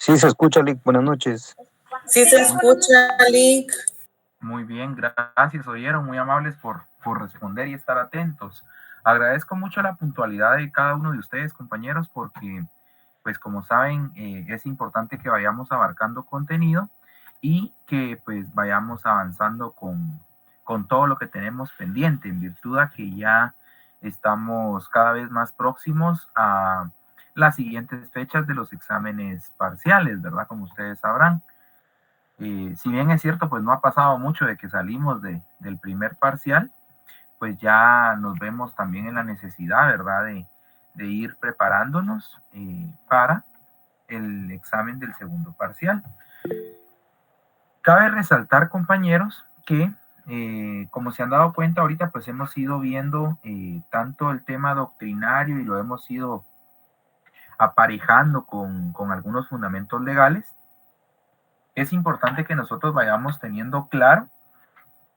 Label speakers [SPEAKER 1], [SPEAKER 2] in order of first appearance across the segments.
[SPEAKER 1] Sí, se escucha, Lick. Buenas noches.
[SPEAKER 2] Sí se escucha, Lick.
[SPEAKER 3] Muy bien, gracias, oyeron, muy amables por responder y estar atentos. Agradezco mucho la puntualidad de cada uno de ustedes, compañeros, porque, pues como saben, es importante que vayamos abarcando contenido y que pues vayamos avanzando con todo lo que tenemos pendiente, en virtud a que ya estamos cada vez más próximos a las siguientes fechas de los exámenes parciales, ¿verdad? Como ustedes sabrán. Si bien es cierto, pues no ha pasado mucho de que salimos del primer parcial, pues ya nos vemos también en la necesidad, ¿verdad? De ir preparándonos para el examen del segundo parcial. Cabe resaltar, compañeros, que como se han dado cuenta ahorita, pues hemos ido viendo tanto el tema doctrinario y lo hemos ido aparejando con algunos fundamentos legales. Es importante que nosotros vayamos teniendo claro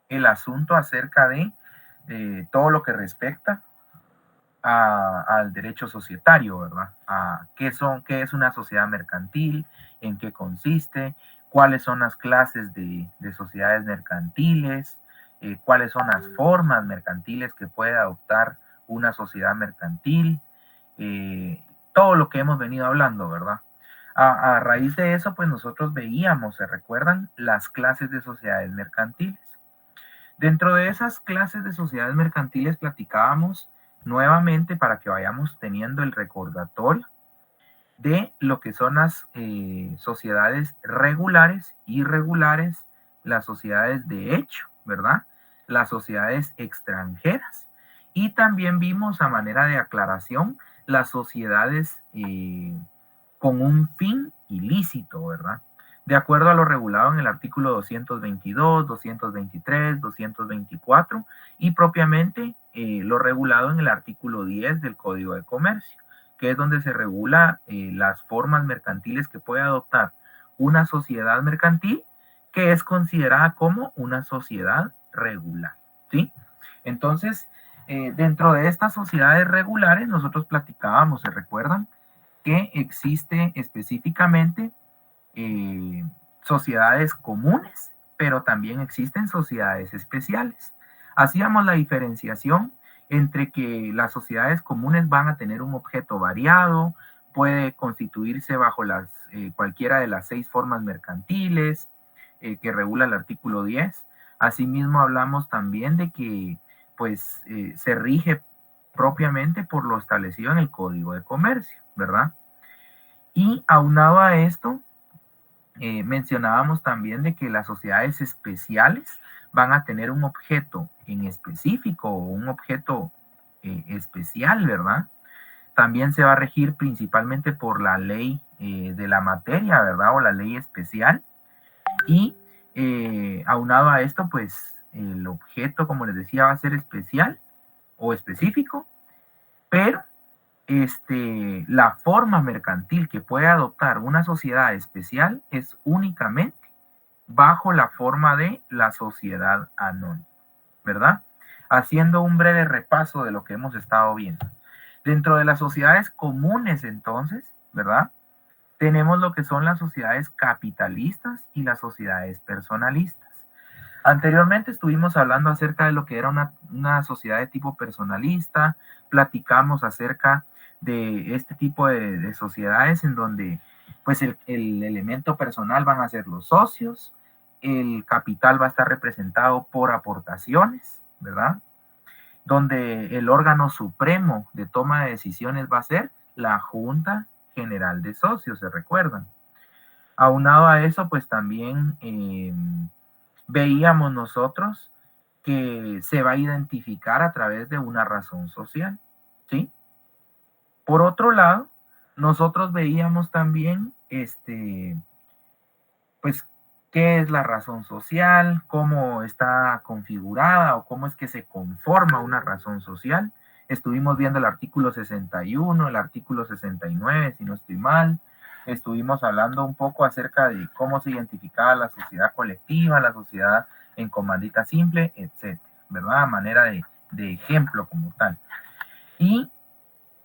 [SPEAKER 3] el asunto acerca de todo lo que respecta al derecho societario, ¿verdad? A qué es una sociedad mercantil, en qué consiste, cuáles son las clases de sociedades mercantiles, cuáles son las formas mercantiles que puede adoptar una sociedad mercantil, todo lo que hemos venido hablando, ¿verdad? A raíz de eso, pues nosotros veíamos, ¿se recuerdan? Las clases de sociedades mercantiles. Dentro de esas clases de sociedades mercantiles platicábamos nuevamente para que vayamos teniendo el recordatorio de lo que son las sociedades regulares, irregulares, las sociedades de hecho, ¿verdad? Las sociedades extranjeras. Y también vimos a manera de aclaración las sociedades con un fin ilícito, ¿verdad? De acuerdo a lo regulado en el artículo 222, 223, 224 y propiamente lo regulado en el artículo 10 del Código de Comercio, que es donde se regula las formas mercantiles que puede adoptar una sociedad mercantil que es considerada como una sociedad regular, ¿sí? Entonces, dentro de estas sociedades regulares, nosotros platicábamos, ¿se recuerdan? Que existe específicamente sociedades comunes, pero también existen sociedades especiales. Hacíamos la diferenciación entre que las sociedades comunes van a tener un objeto variado, puede constituirse bajo cualquiera de las 6 formas mercantiles que regula el artículo 10. Asimismo, hablamos también de que pues, se rige propiamente por lo establecido en el Código de Comercio, ¿verdad? Y aunado a esto, mencionábamos también de que las sociedades especiales van a tener un objeto en específico o un objeto especial, ¿verdad? También se va a regir principalmente por la ley de la materia, ¿verdad? O la ley especial. Y aunado a esto, pues el objeto, como les decía, va a ser especial o específico, pero la forma mercantil que puede adoptar una sociedad especial es únicamente bajo la forma de la sociedad anónima, ¿verdad? Haciendo un breve repaso de lo que hemos estado viendo. Dentro de las sociedades comunes, entonces, ¿verdad? Tenemos lo que son las sociedades capitalistas y las sociedades personalistas. Anteriormente estuvimos hablando acerca de lo que era una sociedad de tipo personalista, platicamos acerca de este tipo de sociedades en donde pues el elemento personal van a ser los socios, el capital va a estar representado por aportaciones, ¿verdad? Donde el órgano supremo de toma de decisiones va a ser la Junta General de Socios, ¿se recuerdan? Aunado a eso, pues también veíamos nosotros que se va a identificar a través de una razón social, ¿sí? Por otro lado, nosotros veíamos también, pues, qué es la razón social, cómo está configurada o cómo es que se conforma una razón social. Estuvimos viendo el artículo 61, el artículo 69, si no estoy mal. Estuvimos hablando un poco acerca de cómo se identificaba la sociedad colectiva, la sociedad en comandita simple, etcétera, ¿verdad? A manera de ejemplo como tal. Y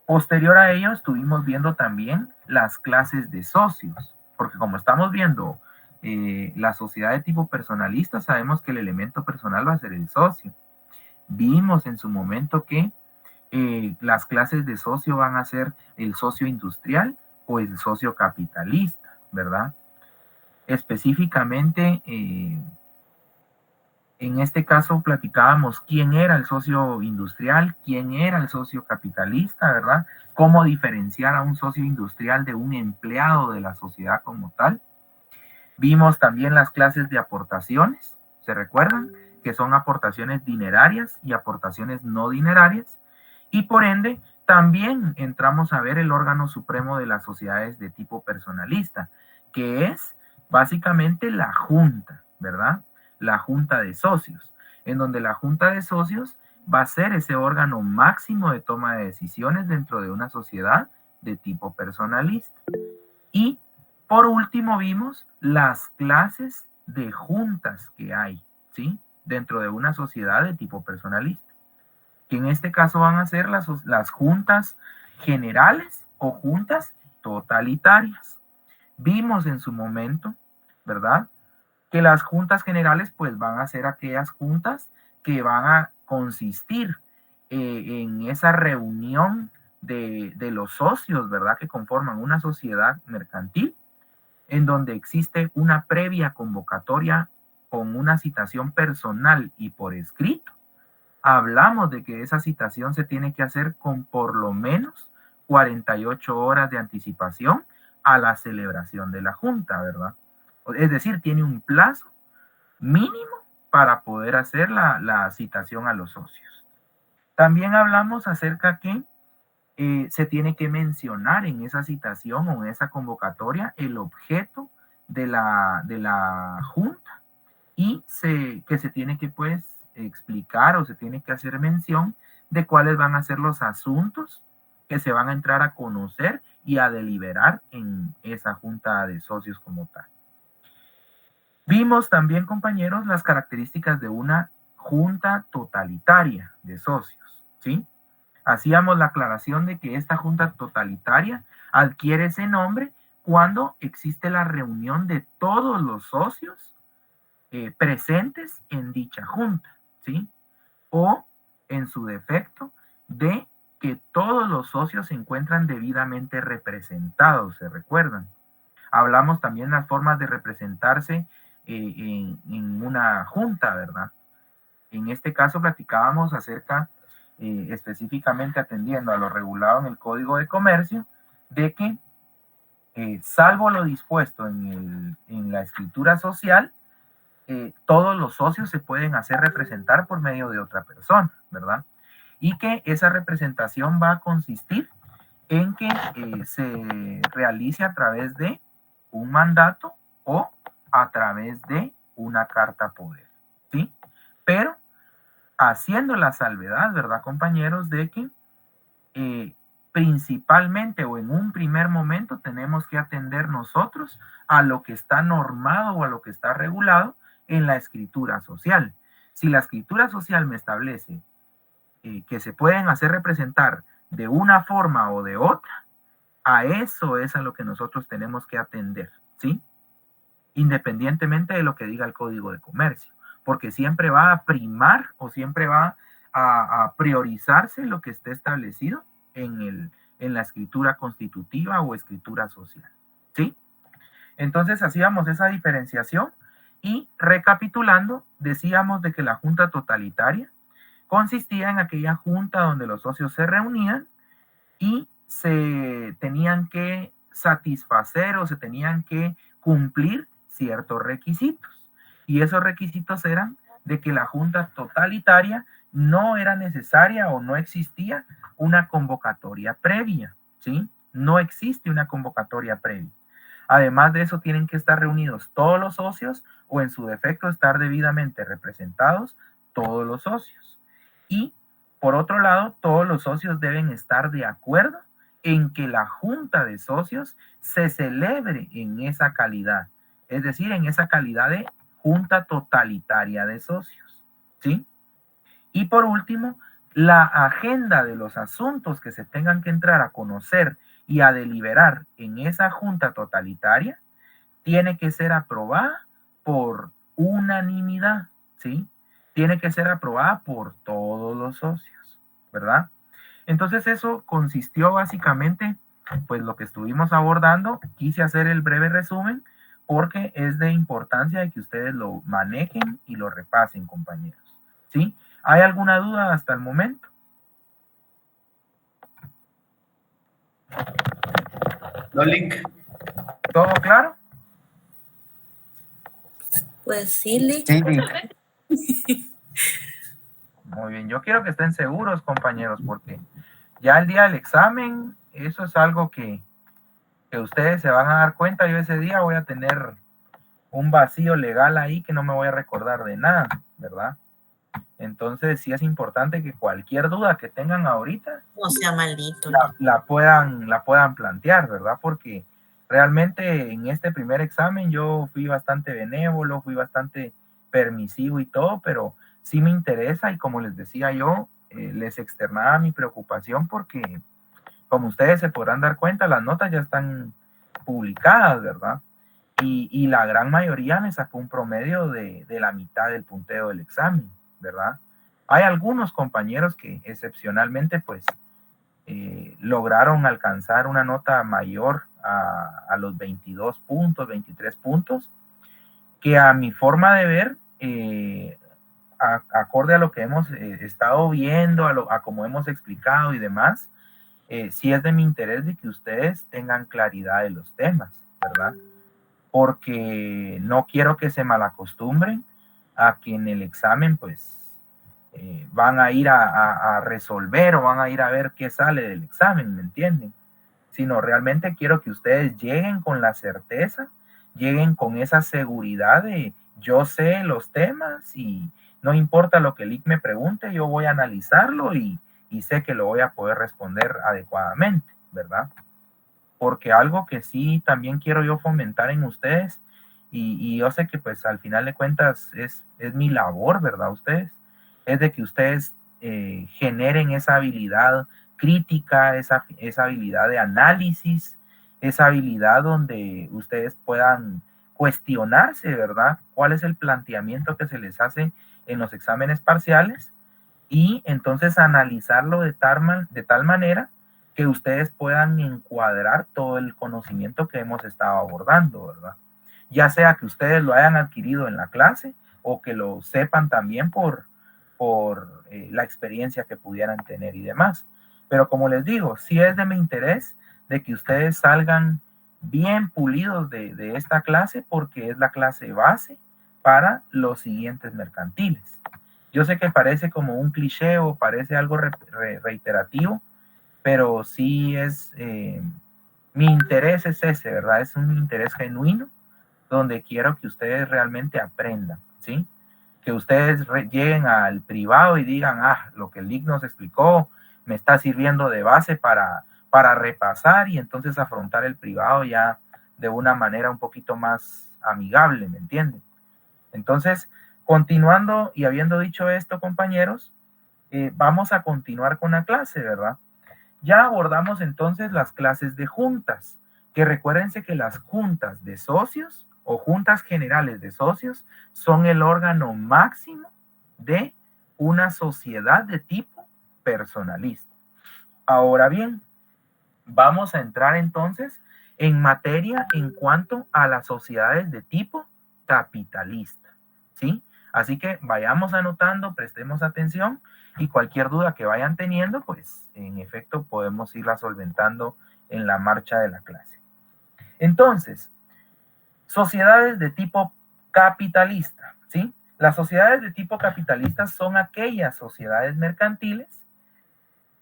[SPEAKER 3] posterior a ello estuvimos viendo también las clases de socios, Porque como estamos viendo la sociedad de tipo personalista, sabemos que el elemento personal va a ser el socio. Vimos en su momento que las clases de socio van a ser el socio industrial o el socio capitalista, ¿verdad? Específicamente, en este caso platicábamos quién era el socio industrial, quién era el socio capitalista, ¿verdad? Cómo diferenciar a un socio industrial de un empleado de la sociedad como tal. Vimos también las clases de aportaciones, ¿se recuerdan? Que son aportaciones dinerarias y aportaciones no dinerarias. Y por ende, también entramos a ver el órgano supremo de las sociedades de tipo personalista, que es básicamente la junta, ¿verdad? La junta de socios, en donde la junta de socios va a ser ese órgano máximo de toma de decisiones dentro de una sociedad de tipo personalista. Y por último vimos las clases de juntas que hay, ¿sí? Dentro de una sociedad de tipo personalista, que en este caso van a ser las juntas generales o juntas totalitarias. Vimos en su momento, ¿verdad? Que las juntas generales pues van a ser aquellas juntas que van a consistir en esa reunión de los socios, ¿verdad? Que conforman una sociedad mercantil, en donde existe una previa convocatoria con una citación personal y por escrito. Hablamos de que esa citación se tiene que hacer con por lo menos 48 horas de anticipación a la celebración de la junta, ¿verdad? Es decir, tiene un plazo mínimo para poder hacer la citación a los socios. También hablamos acerca que se tiene que mencionar en esa citación o en esa convocatoria el objeto de la junta y que se tiene que pues explicar o se tiene que hacer mención de cuáles van a ser los asuntos que se van a entrar a conocer y a deliberar en esa junta de socios como tal. Vimos también, compañeros, las características de una junta totalitaria de socios, ¿sí? Hacíamos la aclaración de que esta junta totalitaria adquiere ese nombre cuando existe la reunión de todos los socios presentes en dicha junta, ¿sí? O, en su defecto, de que todos los socios se encuentran debidamente representados, ¿se recuerdan? Hablamos también de las formas de representarse en una junta, ¿verdad? En este caso platicábamos acerca, específicamente atendiendo a lo regulado en el Código de Comercio, de que salvo lo dispuesto en la escritura social, todos los socios se pueden hacer representar por medio de otra persona, ¿verdad? Y que esa representación va a consistir en que se realice a través de un mandato o a través de una carta poder, ¿sí? Pero haciendo la salvedad, ¿verdad, compañeros? De que principalmente o en un primer momento tenemos que atender nosotros a lo que está normado o a lo que está regulado en la escritura social. Si la escritura social me establece que se pueden hacer representar de una forma o de otra, a eso es a lo que nosotros tenemos que atender, ¿sí? Independientemente de lo que diga el Código de Comercio, porque siempre va a primar o siempre va a priorizarse lo que esté establecido en la escritura constitutiva o escritura social, ¿sí? Entonces hacíamos esa diferenciación y recapitulando, decíamos de que la junta totalitaria consistía en aquella junta donde los socios se reunían y se tenían que satisfacer o se tenían que cumplir ciertos requisitos. Y esos requisitos eran de que la junta totalitaria no era necesaria o no existía una convocatoria previa, ¿sí? No existe una convocatoria previa. Además de eso, tienen que estar reunidos todos los socios o en su defecto estar debidamente representados todos los socios. Y por otro lado, todos los socios deben estar de acuerdo en que la junta de socios se celebre en esa calidad, es decir, en esa calidad de junta totalitaria de socios, ¿sí? Y por último, la agenda de los asuntos que se tengan que entrar a conocer y a deliberar en esa junta totalitaria tiene que ser aprobada por unanimidad, ¿sí? Tiene que ser aprobada por todos los socios, ¿verdad? Entonces eso consistió básicamente, pues lo que estuvimos abordando. Quise hacer el breve resumen porque es de importancia de que ustedes lo manejen y lo repasen, compañeros, ¿sí? ¿Hay alguna duda hasta el momento?
[SPEAKER 4] No, Lick.
[SPEAKER 3] ¿Todo claro?
[SPEAKER 2] Pues sí, Lick.
[SPEAKER 1] Sí, Lick.
[SPEAKER 3] Muy bien, yo quiero que estén seguros, compañeros, porque ya el día del examen, eso es algo que ustedes se van a dar cuenta. Yo ese día voy a tener un vacío legal ahí que no me voy a recordar de nada, ¿verdad? Entonces sí es importante que cualquier duda que tengan ahorita
[SPEAKER 2] No sea maldito.
[SPEAKER 3] la puedan plantear, ¿verdad? Porque realmente en este primer examen yo fui bastante benévolo, fui bastante permisivo y todo, pero sí me interesa y como les decía yo, les externaba mi preocupación porque como ustedes se podrán dar cuenta, las notas ya están publicadas, ¿verdad? Y la gran mayoría me sacó un promedio de la mitad del punteo del examen, ¿verdad? Hay algunos compañeros que excepcionalmente pues lograron alcanzar una nota mayor a los 22 puntos, 23 puntos, que a mi forma de ver, acorde a lo que hemos estado viendo, a como hemos explicado y demás, sí es de mi interés de que ustedes tengan claridad de los temas, ¿verdad? Porque no quiero que se malacostumbren a que en el examen pues van a ir a resolver o van a ir a ver qué sale del examen, ¿me entienden? Sino realmente quiero que ustedes lleguen con la certeza, lleguen con esa seguridad de yo sé los temas y no importa lo que el IC me pregunte, yo voy a analizarlo y sé que lo voy a poder responder adecuadamente, ¿verdad? Porque algo que sí también quiero yo fomentar en ustedes, y yo sé que pues al final de cuentas es mi labor, ¿verdad? Ustedes, es de que ustedes generen esa habilidad crítica, esa habilidad de análisis, esa habilidad donde ustedes puedan cuestionarse, ¿verdad? ¿Cuál es el planteamiento que se les hace en los exámenes parciales? Y entonces analizarlo de tal manera que ustedes puedan encuadrar todo el conocimiento que hemos estado abordando, ¿verdad? Ya sea que ustedes lo hayan adquirido en la clase o que lo sepan también por la experiencia que pudieran tener y demás. Pero como les digo, sí es de mi interés de que ustedes salgan bien pulidos de esta clase porque es la clase base para los siguientes mercantiles. Yo sé que parece como un cliché o parece algo reiterativo, pero sí es, mi interés es ese, ¿verdad? Es un interés genuino donde quiero que ustedes realmente aprendan, ¿sí? Que ustedes lleguen al privado y digan, ah, lo que el IC nos explicó me está sirviendo de base para repasar y entonces afrontar el privado ya de una manera un poquito más amigable, ¿me entienden? Entonces, continuando y habiendo dicho esto, compañeros, vamos a continuar con la clase, ¿verdad? Ya abordamos entonces las clases de juntas, que recuérdense que las juntas de socios o juntas generales de socios son el órgano máximo de una sociedad de tipo personalista. Ahora bien, vamos a entrar entonces en materia en cuanto a las sociedades de tipo capitalista, ¿sí? Así que vayamos anotando, prestemos atención y cualquier duda que vayan teniendo, pues en efecto podemos irla solventando en la marcha de la clase. Entonces, sociedades de tipo capitalista, ¿sí? Las sociedades de tipo capitalista son aquellas sociedades mercantiles,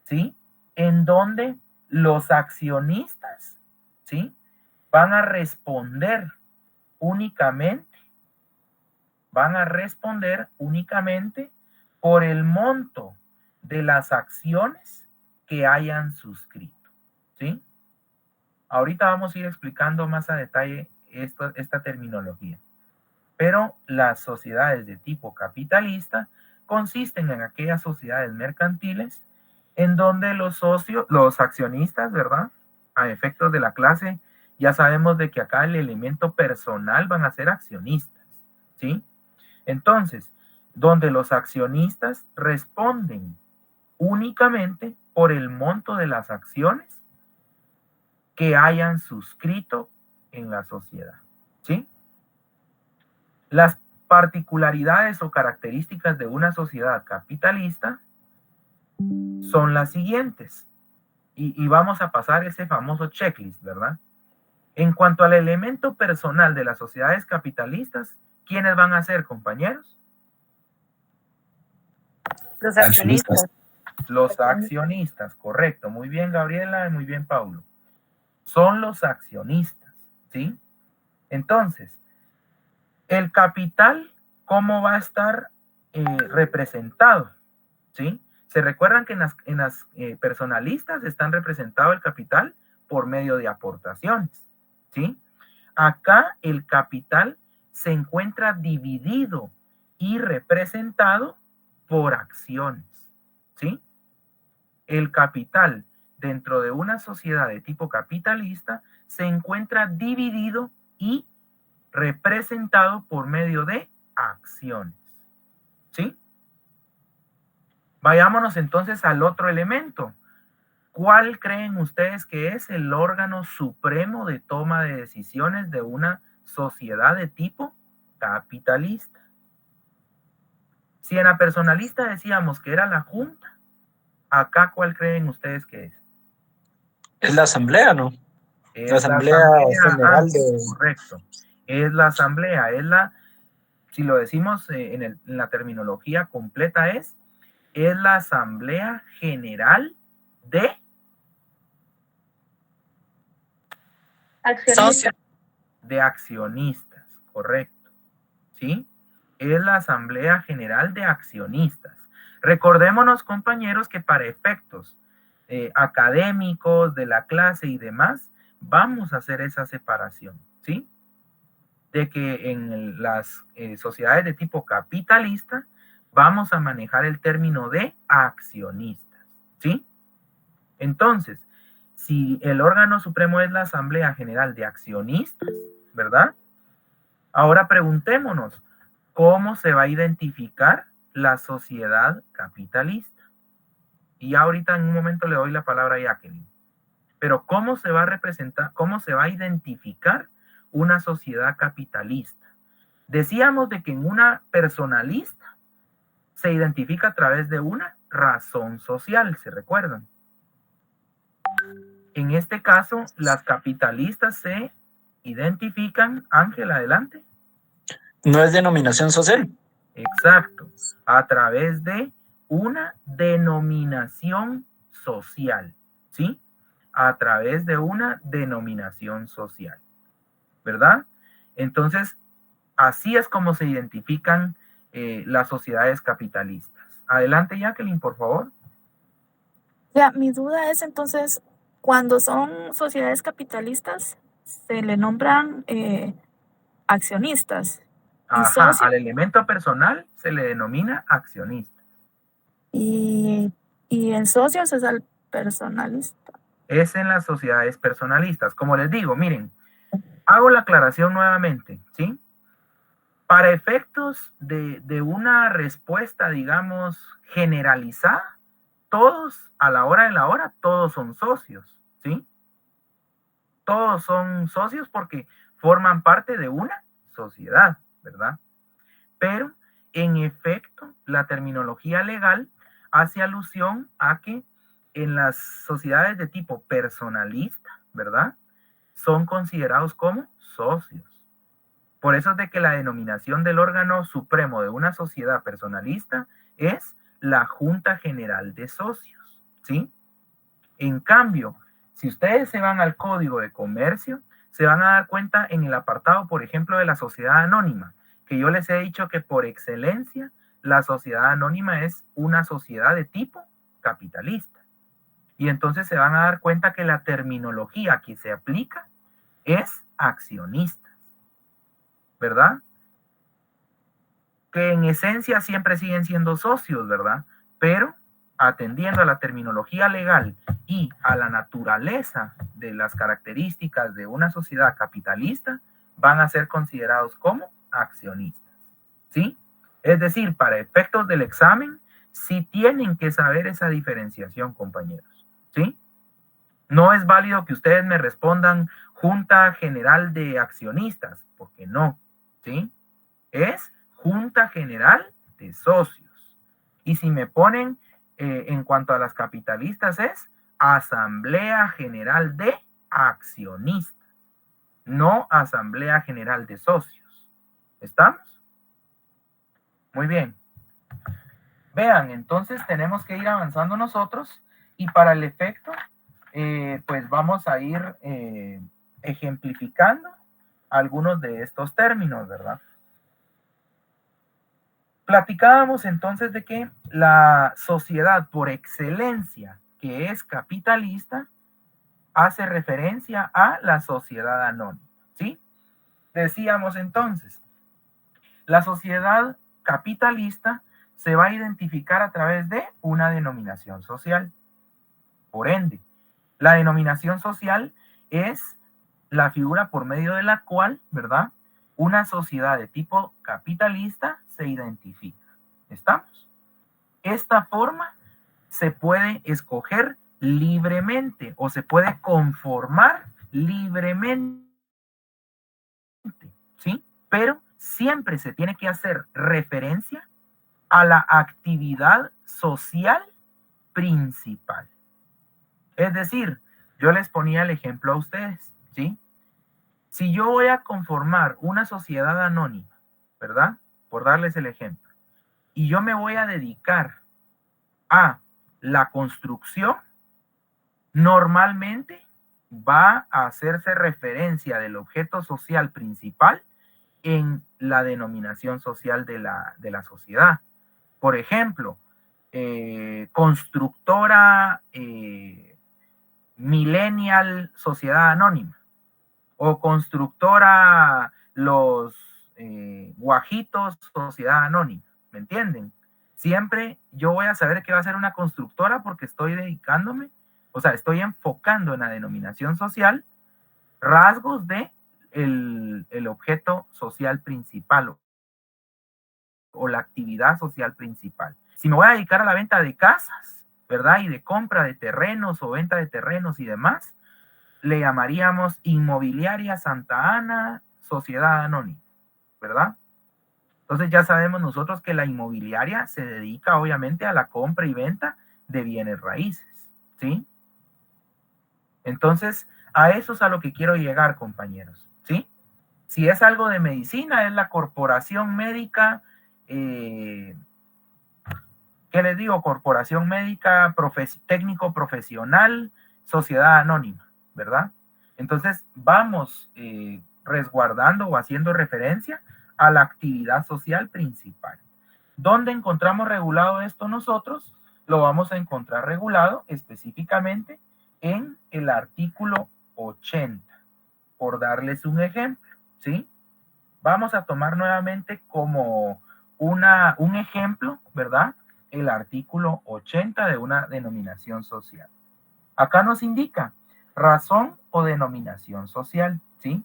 [SPEAKER 3] ¿sí? En donde los accionistas, ¿sí? Van a responder únicamente por el monto de las acciones que hayan suscrito, ¿sí? Ahorita vamos a ir explicando más a detalle esta terminología. Pero las sociedades de tipo capitalista consisten en aquellas sociedades mercantiles en donde los socios, los accionistas, ¿verdad? A efectos de la clase, Ya sabemos de que acá el elemento personal van a ser accionistas, ¿sí? Entonces, donde los accionistas responden únicamente por el monto de las acciones que hayan suscrito en la sociedad, ¿sí? Las particularidades o características de una sociedad capitalista son las siguientes. Y vamos a pasar ese famoso checklist, ¿verdad? En cuanto al elemento personal de las sociedades capitalistas, ¿quiénes van a ser, compañeros?
[SPEAKER 5] Los accionistas.
[SPEAKER 3] Los accionistas, correcto. Muy bien, Gabriela, y muy bien, Paulo. Son los accionistas, ¿sí? Entonces, el capital, ¿cómo va a estar representado? ¿Sí? Se recuerdan que en las personalistas están representado el capital por medio de aportaciones, ¿sí? Acá el capital se encuentra dividido y representado por acciones, ¿sí? El capital dentro de una sociedad de tipo capitalista se encuentra dividido y representado por medio de acciones, ¿sí? Vayámonos entonces al otro elemento. ¿Cuál creen ustedes que es el órgano supremo de toma de decisiones de una sociedad de tipo capitalista? Si en la personalista decíamos que era la junta, acá ¿cuál creen ustedes que es?
[SPEAKER 1] Es la asamblea, ¿no?
[SPEAKER 3] Es
[SPEAKER 1] La asamblea general de...
[SPEAKER 3] correcto. Es la asamblea, es la, si lo decimos en la terminología completa es la asamblea general de
[SPEAKER 5] Accionistas.
[SPEAKER 3] accionistas, correcto. ¿Sí? Es la asamblea general de accionistas. Recordémonos, compañeros, que para efectos académicos de la clase y demás, vamos a hacer esa separación, ¿sí? De que en las sociedades de tipo capitalista vamos a manejar el término de accionistas, ¿sí? Entonces, si el órgano supremo es la Asamblea General de Accionistas, ¿verdad? Ahora preguntémonos, ¿cómo se va a identificar la sociedad capitalista? Y ahorita en un momento le doy la palabra a Jacqueline. Pero ¿cómo se va a representar, cómo se va a identificar una sociedad capitalista? Decíamos de que en una personalista se identifica a través de una razón social, ¿se recuerdan? En este caso, las capitalistas se identifican, Ángel, adelante.
[SPEAKER 1] No es denominación social.
[SPEAKER 3] Exacto, a través de una denominación social, ¿sí? A través de una denominación social, ¿verdad? Entonces, así es como se identifican las sociedades capitalistas. Adelante, Jacqueline, por favor.
[SPEAKER 5] Ya, mi duda es entonces, cuando son sociedades capitalistas, se le nombran accionistas y
[SPEAKER 3] Ajá,
[SPEAKER 5] socios,
[SPEAKER 3] al elemento personal se le denomina accionista.
[SPEAKER 5] y en socios es al personalista.
[SPEAKER 3] Es en las sociedades personalistas. Como les digo, miren, hago la aclaración nuevamente, ¿sí? Para efectos de una respuesta, digamos, generalizada, todos, a la hora de la hora, todos son socios, ¿sí? Todos son socios porque forman parte de una sociedad, ¿verdad? Pero, en efecto, la terminología legal hace alusión a que en las sociedades de tipo personalista, ¿verdad? Son considerados como socios. Por eso es de que la denominación del órgano supremo de una sociedad personalista es la Junta General de Socios, ¿sí? En cambio, si ustedes se van al Código de Comercio, se van a dar cuenta en el apartado, por ejemplo, de la sociedad anónima, que yo les he dicho que por excelencia la sociedad anónima es una sociedad de tipo capitalista. Y entonces se van a dar cuenta que la terminología que se aplica es accionistas, ¿verdad? Que en esencia siempre siguen siendo socios, ¿verdad? Pero atendiendo a la terminología legal y a la naturaleza de las características de una sociedad capitalista, van a ser considerados como accionistas, ¿sí? Es decir, para efectos del examen, sí tienen que saber esa diferenciación, compañeros, ¿sí? No es válido que ustedes me respondan Junta General de Accionistas, porque no, ¿sí? Es Junta General de Socios. Y si me ponen en cuanto a las capitalistas es Asamblea General de Accionistas, no Asamblea General de Socios. ¿Estamos? Muy bien. Vean, entonces tenemos que ir avanzando nosotros y para el efecto, pues vamos a ir ejemplificando algunos de estos términos, ¿verdad? Platicábamos entonces de que la sociedad por excelencia que es capitalista hace referencia a la sociedad anónima, ¿sí? Decíamos entonces, la sociedad capitalista se va a identificar a través de una denominación social. Por ende, la denominación social es la figura por medio de la cual, ¿verdad?, una sociedad de tipo capitalista se identifica. ¿Estamos? Esta forma se puede escoger libremente o se puede conformar libremente, ¿sí? Pero siempre se tiene que hacer referencia a la actividad social principal. Es decir, yo les ponía el ejemplo a ustedes, ¿sí? Si yo voy a conformar una sociedad anónima, ¿verdad? Por darles el ejemplo, y yo me voy a dedicar a la construcción, normalmente va a hacerse referencia del objeto social principal en la denominación social de la sociedad. Por ejemplo, constructora Millennial Sociedad Anónima o constructora Los Guajitos Sociedad Anónima, ¿me entienden? Siempre yo voy a saber que va a ser una constructora porque estoy dedicándome, o sea, estoy enfocando en la denominación social rasgos de el objeto social principal o la actividad social principal. Si me voy a dedicar a la venta de casas, ¿verdad? Y de compra de terrenos o venta de terrenos y demás, le llamaríamos Inmobiliaria Santa Ana Sociedad Anónima, ¿verdad? Entonces ya sabemos nosotros que la inmobiliaria se dedica obviamente a la compra y venta de bienes raíces, ¿sí? Entonces, a eso es a lo que quiero llegar, compañeros, ¿sí? Si es algo de medicina, es la Corporación Médica, ¿qué les digo? Corporación Médica Técnico Profesional Sociedad Anónima, ¿verdad? Entonces, vamos resguardando o haciendo referencia a la actividad social principal. ¿Dónde encontramos regulado esto nosotros? Lo vamos a encontrar regulado específicamente en el artículo 80, por darles un ejemplo, ¿sí? Vamos a tomar nuevamente como un ejemplo, ¿verdad? El artículo 80 de una denominación social. Acá nos indica razón o denominación social, ¿sí?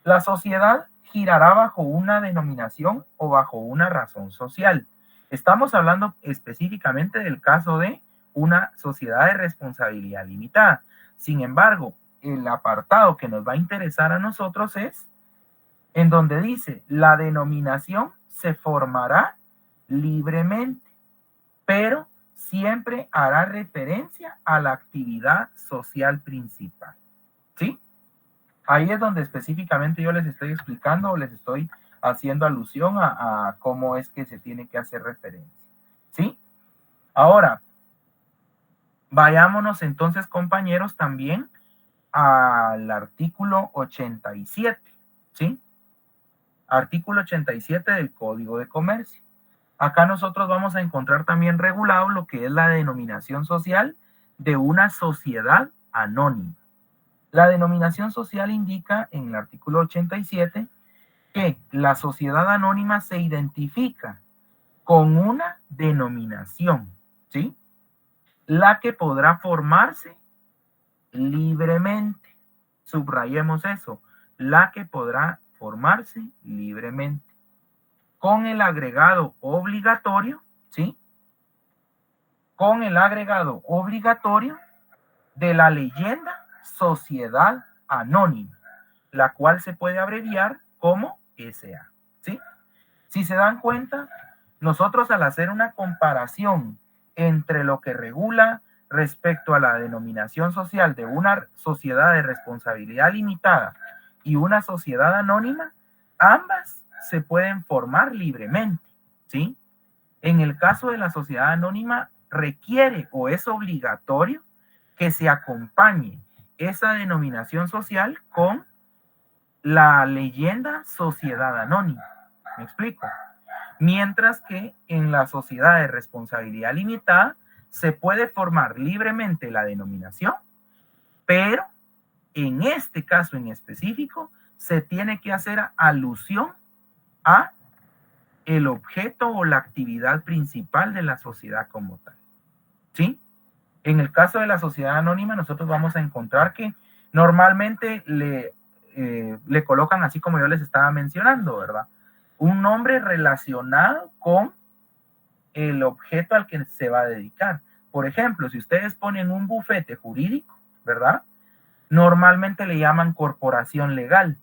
[SPEAKER 3] La sociedad girará bajo una denominación o bajo una razón social. Estamos hablando específicamente del caso de una sociedad de responsabilidad limitada. Sin embargo, el apartado que nos va a interesar a nosotros es en donde dice la denominación se formará libremente, pero siempre hará referencia a la actividad social principal, ¿sí? Ahí es donde específicamente yo les estoy explicando o les estoy haciendo alusión a cómo es que se tiene que hacer referencia, ¿sí? Ahora, vayámonos entonces, compañeros, también al artículo 87, ¿sí? Artículo 87 del Código de Comercio. Acá nosotros vamos a encontrar también regulado lo que es la denominación social de una sociedad anónima. La denominación social indica en el artículo 87 que la sociedad anónima se identifica con una denominación, ¿sí? la que podrá formarse libremente. Subrayemos eso, la que podrá formarse libremente. Con el agregado obligatorio, ¿sí? Con el agregado obligatorio de la leyenda sociedad anónima, la cual se puede abreviar como SA, ¿sí? Si se dan cuenta, nosotros al hacer una comparación entre lo que regula respecto a la denominación social de una sociedad de responsabilidad limitada y una sociedad anónima, ambas se pueden formar libremente, ¿sí? En el caso de la sociedad anónima, requiere o es obligatorio que se acompañe esa denominación social con la leyenda sociedad anónima. ¿Me explico? Mientras que en la sociedad de responsabilidad limitada se puede formar libremente la denominación, pero en este caso en específico se tiene que hacer alusión a el objeto o la actividad principal de la sociedad como tal, ¿sí? En el caso de la sociedad anónima, nosotros vamos a encontrar que normalmente le colocan así como yo les estaba mencionando, ¿verdad? Un nombre relacionado con el objeto al que se va a dedicar. Por ejemplo, si ustedes ponen un bufete jurídico, ¿verdad? Normalmente le llaman corporación legal,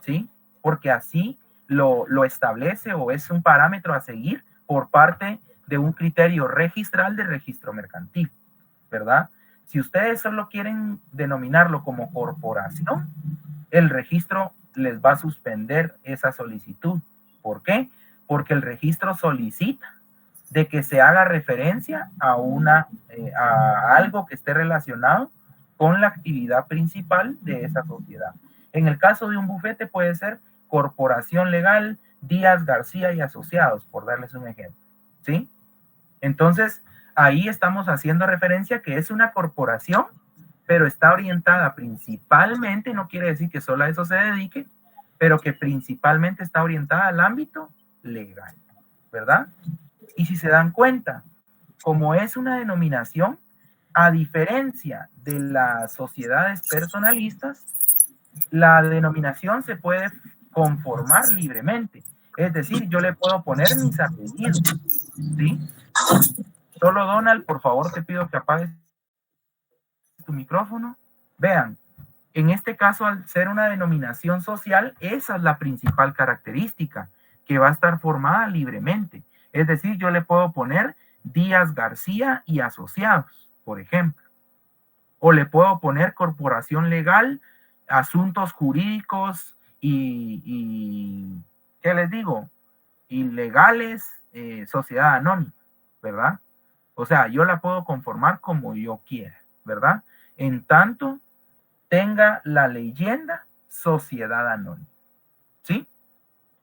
[SPEAKER 3] ¿sí? Porque así lo establece o es un parámetro a seguir por parte de un criterio registral de registro mercantil, ¿verdad? Si ustedes solo quieren denominarlo como corporación, el registro les va a suspender esa solicitud. ¿Por qué? Porque el registro solicita de que se haga referencia a algo que esté relacionado con la actividad principal de esa sociedad. En el caso de un bufete puede ser corporación legal, Díaz, García y Asociados, por darles un ejemplo, ¿sí? Entonces, ahí estamos haciendo referencia que es una corporación, pero está orientada principalmente, no quiere decir que solo a eso se dedique, pero que principalmente está orientada al ámbito legal, ¿verdad? Y si se dan cuenta, como es una denominación, a diferencia de las sociedades personalistas, la denominación se puede conformar libremente. Es decir, yo le puedo poner mis apellidos, ¿sí? Solo Donald, por favor, te pido que apagues tu micrófono. Vean, en este caso, al ser una denominación social, esa es la principal característica, que va a estar formada libremente. Es decir, yo le puedo poner Díaz García y Asociados, por ejemplo. O le puedo poner corporación legal, asuntos jurídicos y ¿qué les digo? Ilegales, sociedad anónima, ¿verdad? O sea, yo la puedo conformar como yo quiera, ¿verdad? En tanto tenga la leyenda sociedad anónima, ¿sí?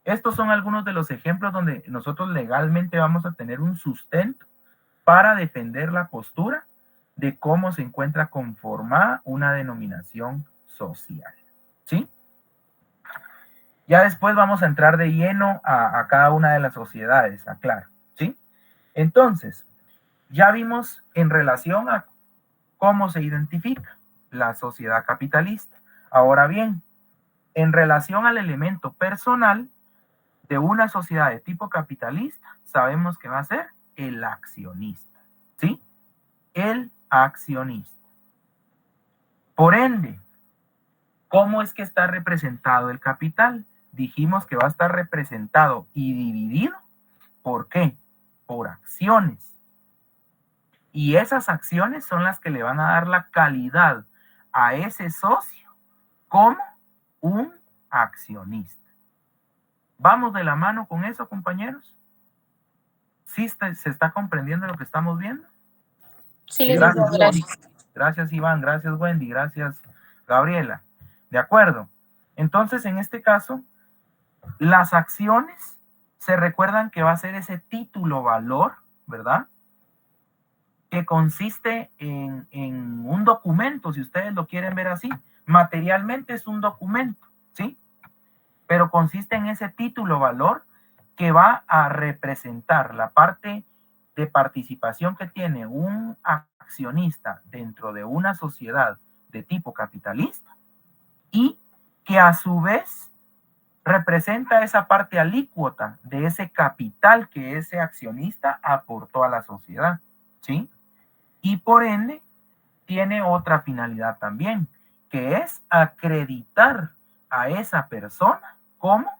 [SPEAKER 3] Estos son algunos de los ejemplos donde nosotros legalmente vamos a tener un sustento para defender la postura de cómo se encuentra conformada una denominación social, ¿sí? Ya después vamos a entrar de lleno a cada una de las sociedades, aclaro, ¿sí? Entonces, ya vimos en relación a cómo se identifica la sociedad capitalista. Ahora bien, en relación al elemento personal de una sociedad de tipo capitalista, sabemos que va a ser el accionista, ¿sí? El accionista. Por ende, ¿cómo es que está representado el capital? Dijimos que va a estar representado y dividido. ¿Por qué? Por acciones. Y esas acciones son las que le van a dar la calidad a ese socio como un accionista. ¿Vamos de la mano con eso, compañeros? ¿Sí se está comprendiendo lo que estamos viendo?
[SPEAKER 2] Sí, licenciado, gracias.
[SPEAKER 3] Gracias, Iván. Gracias, Wendy. Gracias, Gabriela. ¿De acuerdo? Entonces, en este caso, las acciones se recuerdan que va a ser ese título valor, ¿verdad? Que consiste en un documento, si ustedes lo quieren ver así. Materialmente es un documento, ¿sí? Pero consiste en ese título valor que va a representar la parte de participación que tiene un accionista dentro de una sociedad de tipo capitalista y que a su vez representa esa parte alícuota de ese capital que ese accionista aportó a la sociedad, ¿sí? Y por ende tiene otra finalidad también, que es acreditar a esa persona como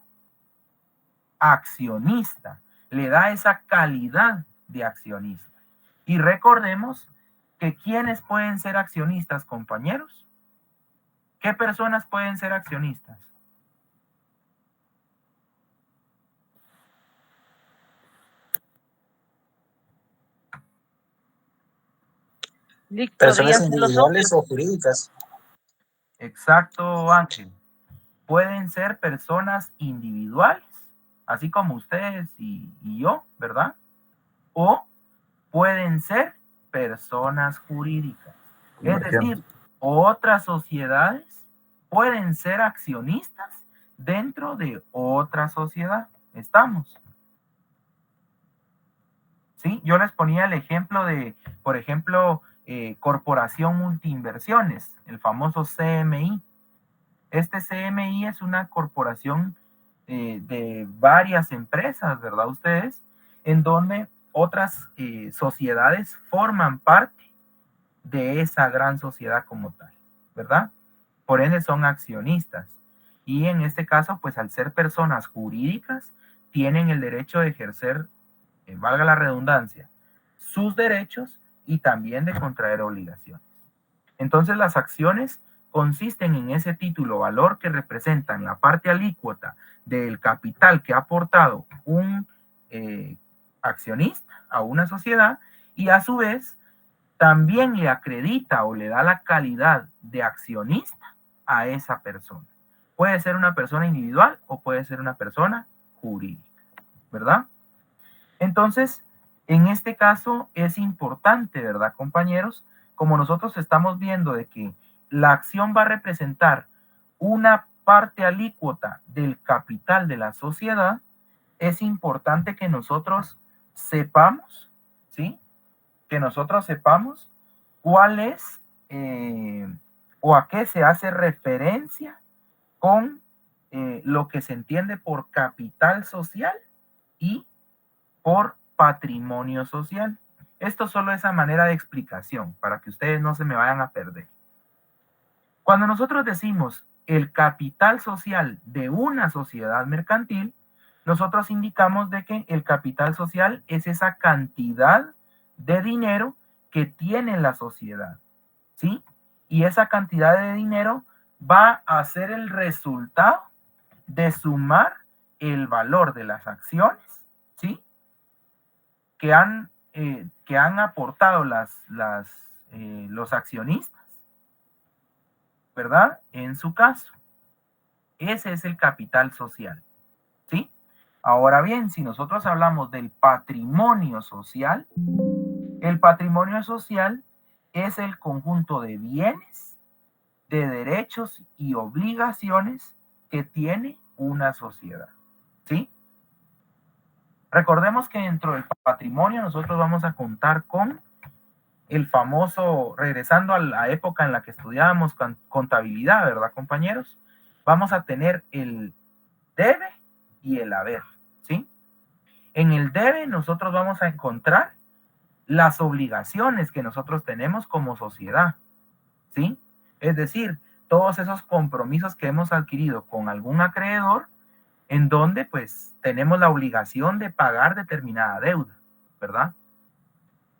[SPEAKER 3] accionista, le da esa calidad de accionista. Y recordemos que ¿quiénes pueden ser accionistas, compañeros? ¿Qué personas pueden ser accionistas?
[SPEAKER 1] Personas individuales o jurídicas.
[SPEAKER 3] Exacto, Ángel. Pueden ser personas individuales, así como ustedes y yo, ¿verdad? O pueden ser personas jurídicas. Es decir, otras sociedades pueden ser accionistas dentro de otra sociedad. ¿Estamos? ¿Sí? Yo les ponía el ejemplo de, por ejemplo, Corporación Multiinversiones, el famoso CMI. Este CMI es una corporación de varias empresas, ¿verdad ustedes? En donde otras sociedades forman parte de esa gran sociedad como tal, ¿verdad? Por ende son accionistas. Y en este caso, pues al ser personas jurídicas, tienen el derecho de ejercer, valga la redundancia, sus derechos y también de contraer obligaciones. Entonces las acciones consisten en ese título valor que representan la parte alícuota del capital que ha aportado un accionista a una sociedad y a su vez también le acredita o le da la calidad de accionista a esa persona. Puede ser una persona individual o puede ser una persona jurídica, ¿verdad? Entonces, en este caso es importante, ¿verdad, compañeros? Como nosotros estamos viendo de que la acción va a representar una parte alícuota del capital de la sociedad, es importante que nosotros sepamos, ¿sí? Que nosotros sepamos cuál es o a qué se hace referencia con lo que se entiende por capital social y por patrimonio social. Esto solo es a manera de explicación para que ustedes no se me vayan a perder. Cuando nosotros decimos el capital social de una sociedad mercantil, nosotros indicamos de que el capital social es esa cantidad de dinero que tiene la sociedad, ¿sí? Y esa cantidad de dinero va a ser el resultado de sumar el valor de las acciones, ¿sí? Que han aportado los accionistas, ¿verdad? En su caso. Ese es el capital social, ¿sí? Ahora bien, si nosotros hablamos del patrimonio social, el patrimonio social es el conjunto de bienes, de derechos y obligaciones que tiene una sociedad, ¿sí? Recordemos que dentro del patrimonio nosotros vamos a contar con el famoso, regresando a la época en la que estudiábamos contabilidad, ¿verdad, compañeros? Vamos a tener el debe y el haber, ¿sí? En el debe nosotros vamos a encontrar las obligaciones que nosotros tenemos como sociedad, ¿sí? Es decir, todos esos compromisos que hemos adquirido con algún acreedor en donde pues tenemos la obligación de pagar determinada deuda, ¿verdad?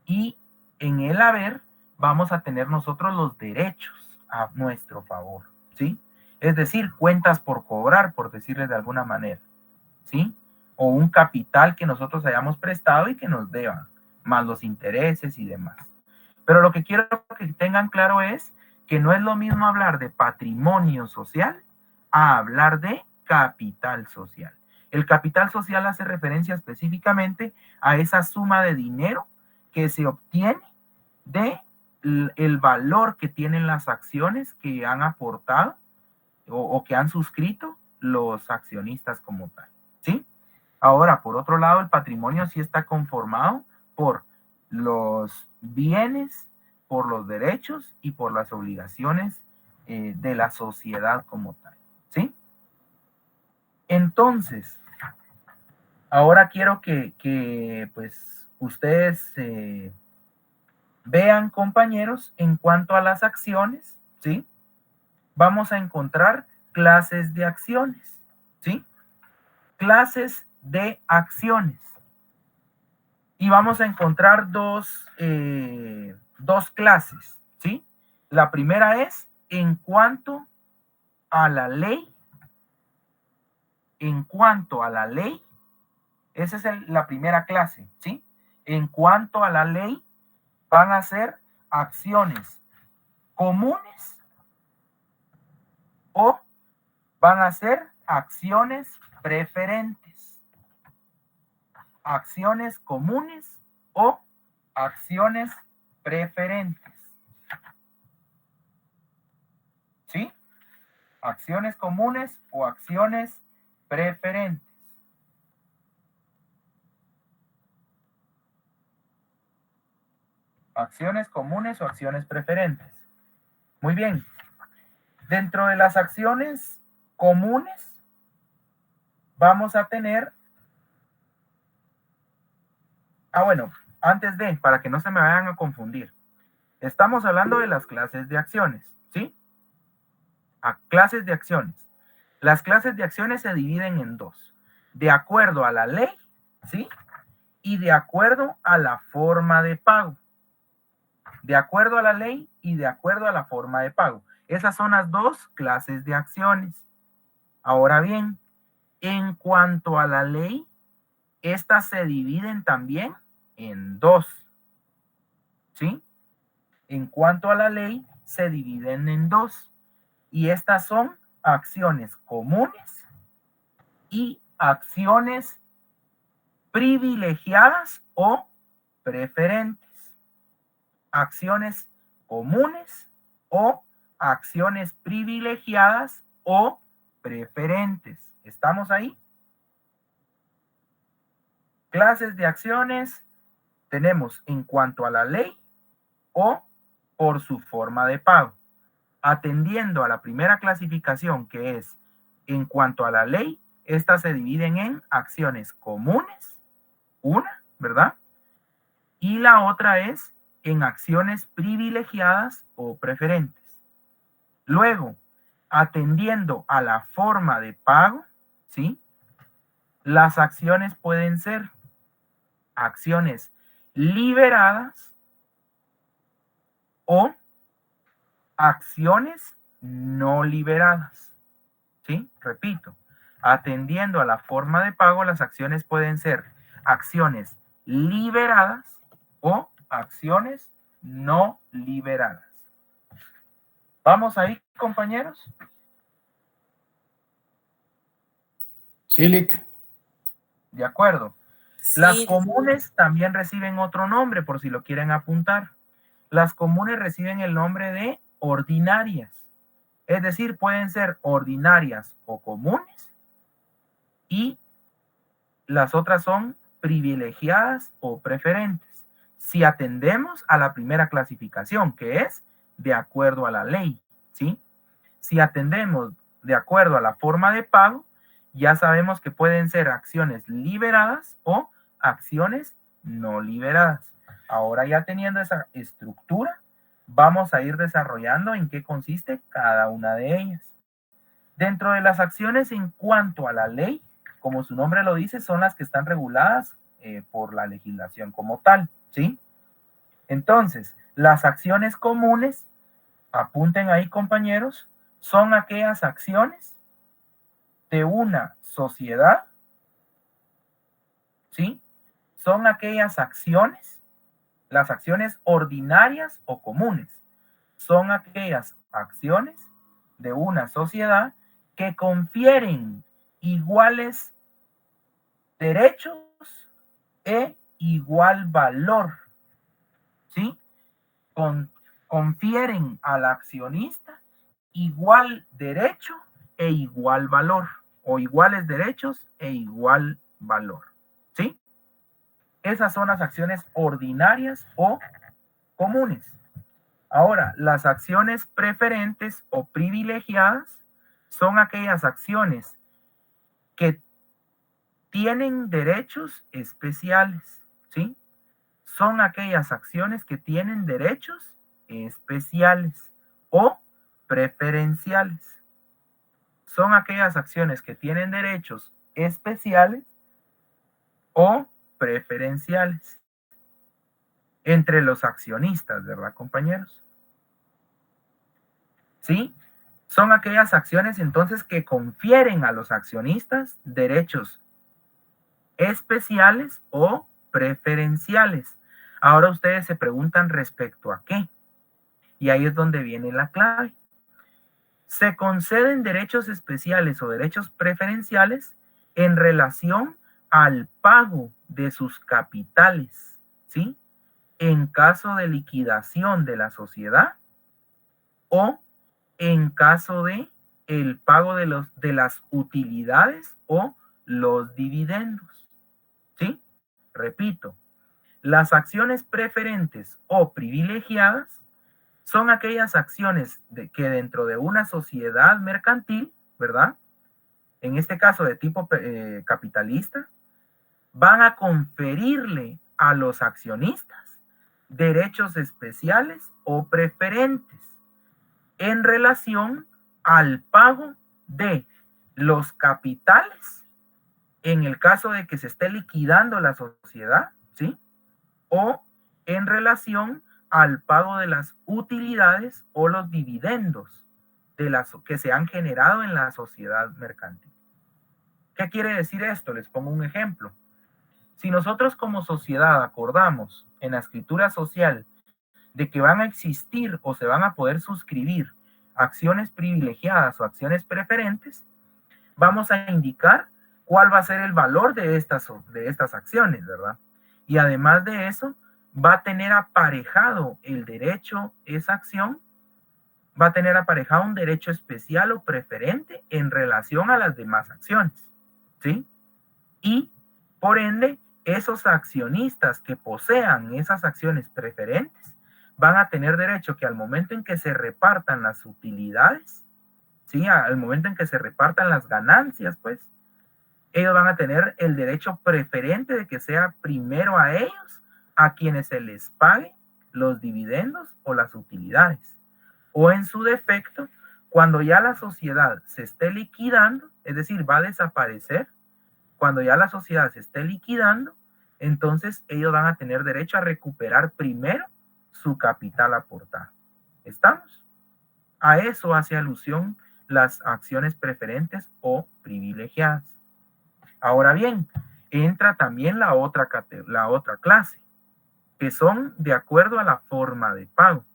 [SPEAKER 3] Y en el haber vamos a tener nosotros los derechos a nuestro favor, ¿sí? Es decir, cuentas por cobrar, por decirles de alguna manera, ¿sí? O un capital que nosotros hayamos prestado y que nos deban, más los intereses y demás. Pero lo que quiero que tengan claro es que no es lo mismo hablar de patrimonio social a hablar de capital social. El capital social hace referencia específicamente a esa suma de dinero que se obtiene de el valor que tienen las acciones que han aportado o que han suscrito los accionistas como tal, ¿sí? Ahora, por otro lado, el patrimonio sí está conformado por los bienes, por los derechos y por las obligaciones de la sociedad como tal, ¿sí? Entonces, ahora quiero que pues ustedes vean, compañeros, en cuanto a las acciones, ¿sí? Vamos a encontrar clases de acciones, ¿sí? Clases de acciones. Y vamos a encontrar dos clases, ¿sí? La primera es en cuanto a la ley. En cuanto a la ley, esa es la primera clase, ¿sí? En cuanto a la ley, van a ser acciones comunes o van a ser acciones preferentes. Acciones comunes o acciones preferentes. ¿Sí? Acciones comunes o acciones preferentes. Acciones comunes o acciones preferentes. Muy bien. Dentro de las acciones comunes vamos a tener... bueno, antes de, para que no se me vayan a confundir. Estamos hablando de las clases de acciones, ¿sí? Clases de acciones. Las clases de acciones se dividen en dos. De acuerdo a la ley, ¿sí? Y de acuerdo a la forma de pago. De acuerdo a la ley y de acuerdo a la forma de pago. Esas son las dos clases de acciones. Ahora bien, en cuanto a la ley, estas se dividen también en dos. ¿Sí? En cuanto a la ley, se dividen en dos. Y estas son acciones comunes y acciones privilegiadas o preferentes. Acciones comunes o acciones privilegiadas o preferentes. ¿Estamos ahí? Clases de acciones tenemos en cuanto a la ley o por su forma de pago. Atendiendo a la primera clasificación, que es en cuanto a la ley, estas se dividen en acciones comunes, una, ¿verdad? Y la otra es en acciones privilegiadas o preferentes. Luego, atendiendo a la forma de pago, ¿sí? Las acciones pueden ser acciones liberadas o acciones no liberadas. ¿Sí? Repito, atendiendo a la forma de pago, las acciones pueden ser acciones liberadas o acciones no liberadas. ¿Vamos ahí, compañeros?
[SPEAKER 4] Sí, Lick.
[SPEAKER 3] De acuerdo.
[SPEAKER 2] Sí.
[SPEAKER 3] Las comunes también reciben otro nombre, por si lo quieren apuntar. Las comunes reciben el nombre de ordinarias. Es decir, pueden ser ordinarias o comunes y las otras son privilegiadas o preferentes. Si atendemos a la primera clasificación, que es de acuerdo a la ley, ¿sí? Si atendemos de acuerdo a la forma de pago, ya sabemos que pueden ser acciones liberadas o acciones no liberadas. Ahora ya teniendo esa estructura, vamos a ir desarrollando en qué consiste cada una de ellas. Dentro de las acciones en cuanto a la ley, como su nombre lo dice, son las que están reguladas por la legislación como tal, ¿sí? Entonces, las acciones comunes, apunten ahí, compañeros, son aquellas acciones de una sociedad, ¿sí? Son aquellas acciones, las acciones ordinarias o comunes, son aquellas acciones de una sociedad que confieren iguales derechos e igual valor, ¿sí? Confieren al accionista igual derecho e igual valor, o iguales derechos e igual valor, ¿sí? Esas son las acciones ordinarias o comunes. Ahora, las acciones preferentes o privilegiadas son aquellas acciones que tienen derechos especiales, ¿sí? Son aquellas acciones que tienen derechos especiales o preferenciales. Son aquellas acciones que tienen derechos especiales o preferenciales entre los accionistas, ¿verdad, compañeros? ¿Sí? Son aquellas acciones entonces que confieren a los accionistas derechos especiales o preferenciales. Ahora ustedes se preguntan respecto a qué. Y ahí es donde viene la clave. Se conceden derechos especiales o derechos preferenciales en relación al pago de sus capitales, ¿sí? En caso de liquidación de la sociedad o en caso de el pago de las utilidades o los dividendos, ¿sí? Repito, las acciones preferentes o privilegiadas son aquellas acciones que dentro de una sociedad mercantil, ¿verdad? En este caso de tipo capitalista, van a conferirle a los accionistas derechos especiales o preferentes en relación al pago de los capitales, en el caso de que se esté liquidando la sociedad, ¿sí? O en relación al pago de las utilidades o los dividendos de las que se han generado en la sociedad mercantil. ¿Qué quiere decir esto? Les pongo un ejemplo. Si nosotros como sociedad acordamos en la escritura social de que van a existir o se van a poder suscribir acciones privilegiadas o acciones preferentes, vamos a indicar cuál va a ser el valor de estas acciones, ¿verdad? Y además de eso, va a tener aparejado el derecho, esa acción, va a tener aparejado un derecho especial o preferente en relación a las demás acciones, ¿sí? Y, por ende, esos accionistas que posean esas acciones preferentes van a tener derecho que al momento en que se repartan las utilidades, ¿sí? Al momento en que se repartan las ganancias, pues, ellos van a tener el derecho preferente de que sea primero a ellos a quienes se les pague los dividendos o las utilidades. O en su defecto, cuando ya la sociedad se esté liquidando, es decir, va a desaparecer, cuando ya la sociedad se esté liquidando, entonces ellos van a tener derecho a recuperar primero su capital aportado. ¿Estamos? A eso hace alusión las acciones preferentes o privilegiadas. Ahora bien, entra también la otra clase, que son de acuerdo a la forma de pago.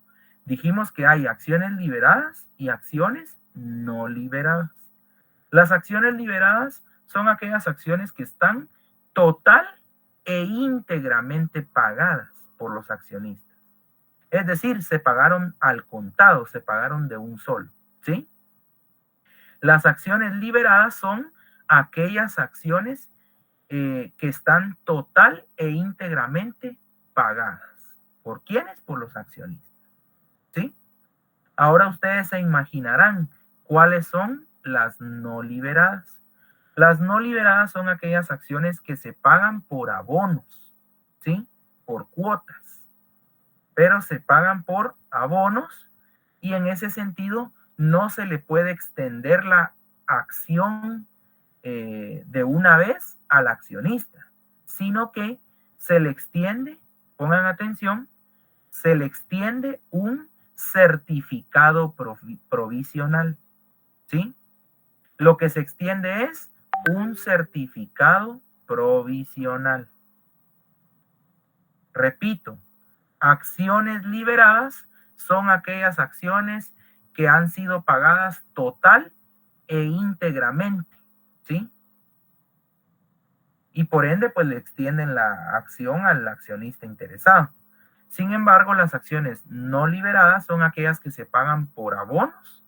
[SPEAKER 3] Dijimos que hay acciones liberadas y acciones no liberadas. Las acciones liberadas son aquellas acciones que están total e íntegramente pagadas por los accionistas. Es decir, se pagaron al contado, se pagaron de un solo, ¿sí? Las acciones liberadas son aquellas acciones que están total e íntegramente pagadas. ¿Por quiénes? Por los accionistas, ¿sí? Ahora ustedes se imaginarán cuáles son las no liberadas. Las no liberadas son aquellas acciones que se pagan por abonos, ¿sí? Por cuotas, pero se pagan por abonos y en ese sentido no se le puede extender la acción de una vez al accionista, sino que se le extiende, pongan atención, se le extiende un certificado provisional, ¿sí? Lo que se extiende es un certificado provisional. Repito, acciones liberadas son aquellas acciones que han sido pagadas total e íntegramente, ¿sí? Y por ende, pues le extienden la acción al accionista interesado. Sin embargo, las acciones no liberadas son aquellas que se pagan por abonos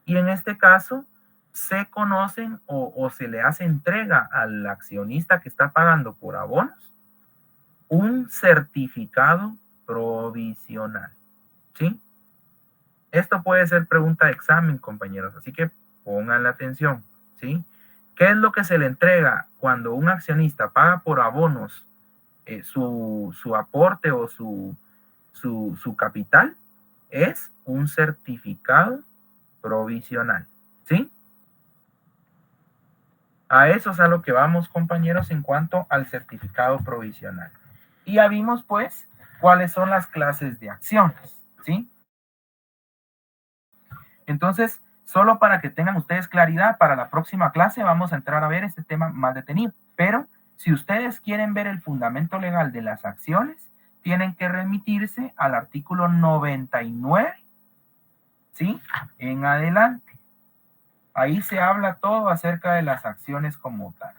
[SPEAKER 3] y en este caso se conocen o se le hace entrega al accionista que está pagando por abonos un certificado provisional. ¿Sí? Esto puede ser pregunta de examen, compañeros, así que pongan la atención. ¿Sí? ¿Qué es lo que se le entrega cuando un accionista paga por abonos su aporte o su capital? Es un certificado provisional. ¿Sí? A eso es a lo que vamos, compañeros, en cuanto al certificado provisional. Y ya vimos, pues, cuáles son las clases de acciones. ¿Sí? Entonces, solo para que tengan ustedes claridad, para la próxima clase vamos a entrar a ver este tema más detenido. Pero si ustedes quieren ver el fundamento legal de las acciones, tienen que remitirse al artículo 99, ¿sí? En adelante. Ahí se habla todo acerca de las acciones como tal,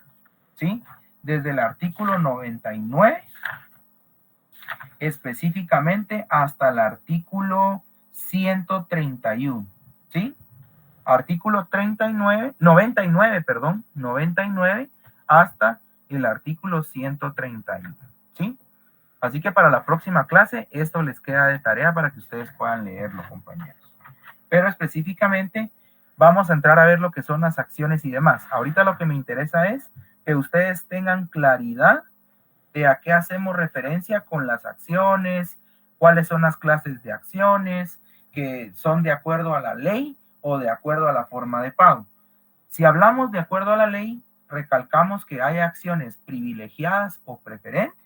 [SPEAKER 3] ¿sí? Desde el artículo 99, específicamente hasta el artículo 131, ¿sí? Artículo 99 hasta el artículo 131, ¿sí? Así que para la próxima clase esto les queda de tarea para que ustedes puedan leerlo, compañeros. Pero específicamente vamos a entrar a ver lo que son las acciones y demás. Ahorita lo que me interesa es que ustedes tengan claridad de a qué hacemos referencia con las acciones, cuáles son las clases de acciones, que son de acuerdo a la ley o de acuerdo a la forma de pago. Si hablamos de acuerdo a la ley, recalcamos que hay acciones privilegiadas o preferentes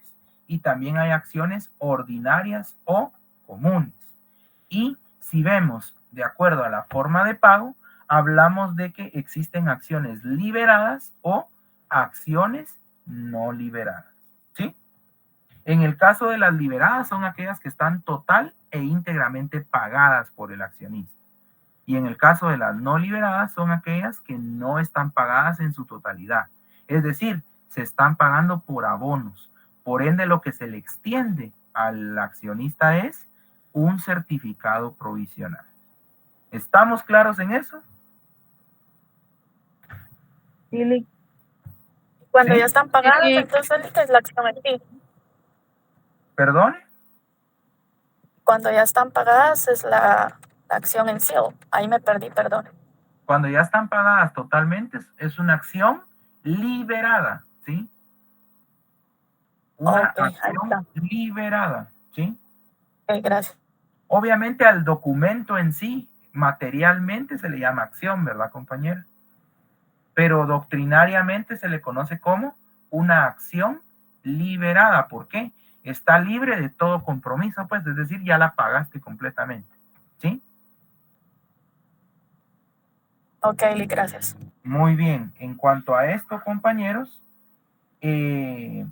[SPEAKER 3] y también hay acciones ordinarias o comunes. Y si vemos de acuerdo a la forma de pago, hablamos de que existen acciones liberadas o acciones no liberadas. ¿Sí? En el caso de las liberadas son aquellas que están total e íntegramente pagadas por el accionista. Y en el caso de las no liberadas son aquellas que no están pagadas en su totalidad. Es decir, se están pagando por abonos. Por ende, lo que se le extiende al accionista es un certificado provisional. ¿Estamos claros en eso?
[SPEAKER 5] Sí. Cuando
[SPEAKER 3] ¿Sí?
[SPEAKER 5] ya están pagadas, entonces es la acción en sí.
[SPEAKER 3] ¿Perdone?
[SPEAKER 5] Cuando ya están pagadas es la acción en sí. Ahí me perdí, perdón.
[SPEAKER 3] Cuando ya están pagadas totalmente, es una acción liberada, ¿sí? Una
[SPEAKER 5] Ok, ahí
[SPEAKER 3] acción
[SPEAKER 5] está.
[SPEAKER 3] liberada, ¿sí?
[SPEAKER 5] Ok, gracias.
[SPEAKER 3] Obviamente al documento en sí, materialmente se le llama acción, ¿verdad, compañero? Pero doctrinariamente se le conoce como una acción liberada. ¿Por qué? Está libre de todo compromiso, pues, es decir, ya la pagaste completamente, ¿sí?
[SPEAKER 5] Ok, gracias.
[SPEAKER 3] Muy bien. En cuanto a esto, compañeros, de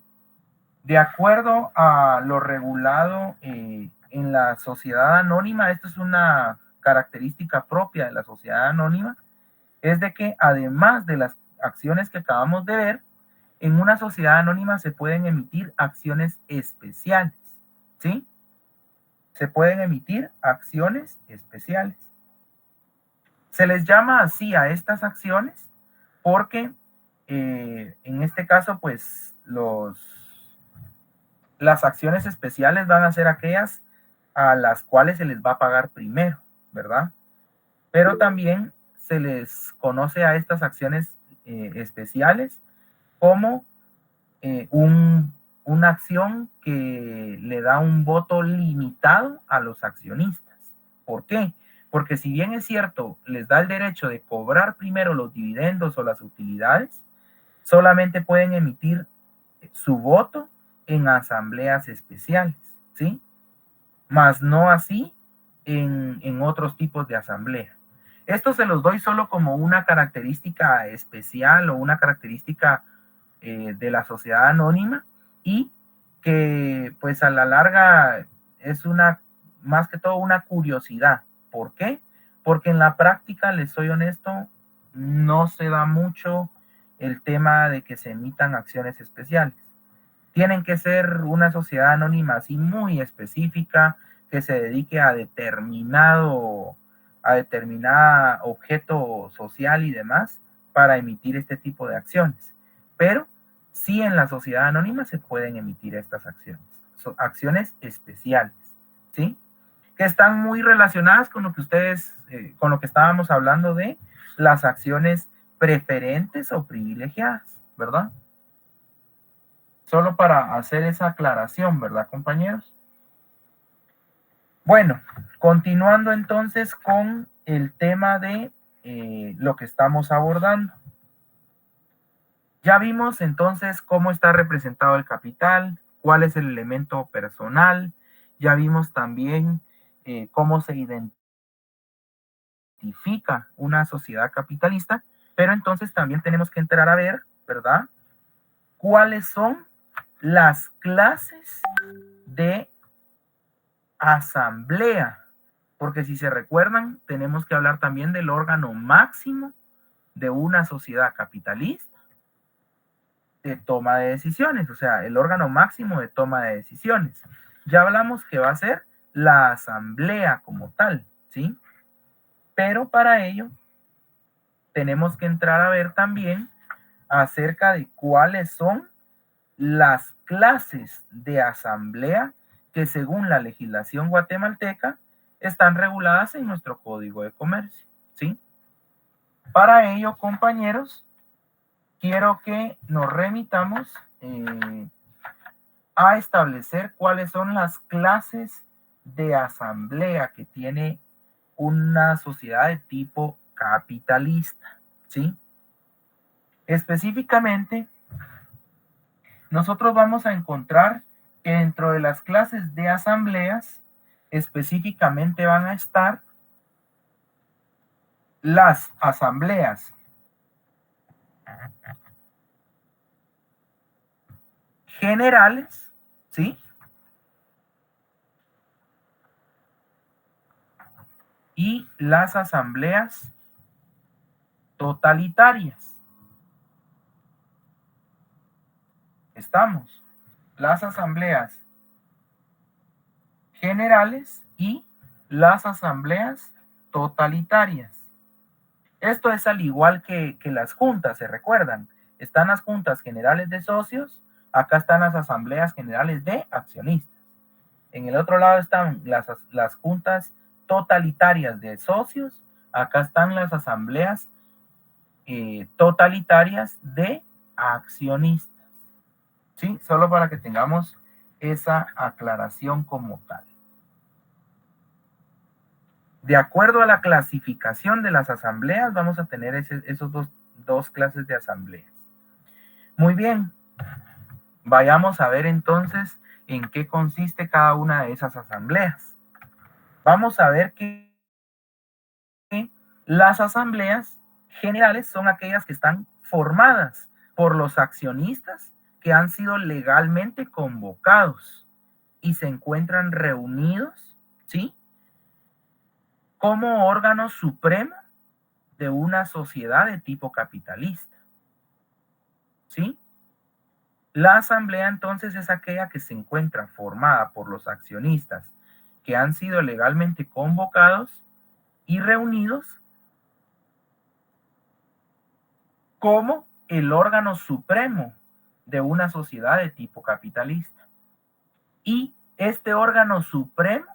[SPEAKER 3] acuerdo a lo regulado en la sociedad anónima, esto es una característica propia de la sociedad anónima, es de que además de las acciones que acabamos de ver, en una sociedad anónima se pueden emitir acciones especiales, ¿sí? Se pueden emitir acciones especiales. Se les llama así a estas acciones porque en este caso, pues, las acciones especiales van a ser aquellas a las cuales se les va a pagar primero, ¿verdad? Pero también se les conoce a estas acciones especiales como una acción que le da un voto limitado a los accionistas. ¿Por qué? Porque si bien es cierto, les da el derecho de cobrar primero los dividendos o las utilidades, solamente pueden emitir su voto en asambleas especiales, ¿sí? Más no así en otros tipos de asamblea. Esto se los doy solo como una característica especial o una característica de la sociedad anónima y que pues a la larga es más que todo una curiosidad. ¿Por qué? Porque en la práctica, les soy honesto, no se da mucho el tema de que se emitan acciones especiales. Tienen que ser una sociedad anónima así muy específica que se dedique a determinado objeto social y demás para emitir este tipo de acciones. Pero sí en la sociedad anónima se pueden emitir estas acciones. acciones especiales, ¿sí? Que están muy relacionadas con lo que con lo que estábamos hablando de las acciones preferentes o privilegiadas, ¿verdad? Solo para hacer esa aclaración, ¿verdad, compañeros? Bueno, continuando entonces con el tema de lo que estamos abordando. Ya vimos entonces cómo está representado el capital, cuál es el elemento personal. Ya vimos también cómo se identifica una sociedad capitalista, pero entonces también tenemos que entrar a ver, ¿verdad? ¿Cuáles son las clases de asamblea? Porque si se recuerdan, tenemos que hablar también del órgano máximo de una sociedad capitalista de toma de decisiones, o sea, el órgano máximo de toma de decisiones. Ya hablamos que va a ser la asamblea como tal, ¿sí? Pero para ello tenemos que entrar a ver también acerca de cuáles son las clases de asamblea que según la legislación guatemalteca están reguladas en nuestro Código de Comercio, ¿sí? Para ello, compañeros, quiero que nos remitamos a establecer cuáles son las clases de asamblea que tiene una sociedad de tipo capitalista, ¿sí? Específicamente, nosotros vamos a encontrar que dentro de las clases de asambleas, específicamente van a estar las asambleas generales, ¿sí? Y las asambleas totalitarias. Estamos. Las asambleas generales y las asambleas totalitarias. Esto es al igual que las juntas, ¿se recuerdan? Están las juntas generales de socios, acá están las asambleas generales de accionistas. En el otro lado están las juntas totalitarias de socios, acá están las asambleas totalitarias de accionistas. ¿Sí? Solo para que tengamos esa aclaración como tal. De acuerdo a la clasificación de las asambleas, vamos a tener esos dos clases de asambleas. Muy bien. Vayamos a ver entonces en qué consiste cada una de esas asambleas. Vamos a ver que las asambleas generales son aquellas que están formadas por los accionistas que han sido legalmente convocados y se encuentran reunidos, ¿sí? Como órgano supremo de una sociedad de tipo capitalista, ¿sí? La asamblea entonces es aquella que se encuentra formada por los accionistas que han sido legalmente convocados y reunidos como el órgano supremo de una sociedad de tipo capitalista. Y este órgano supremo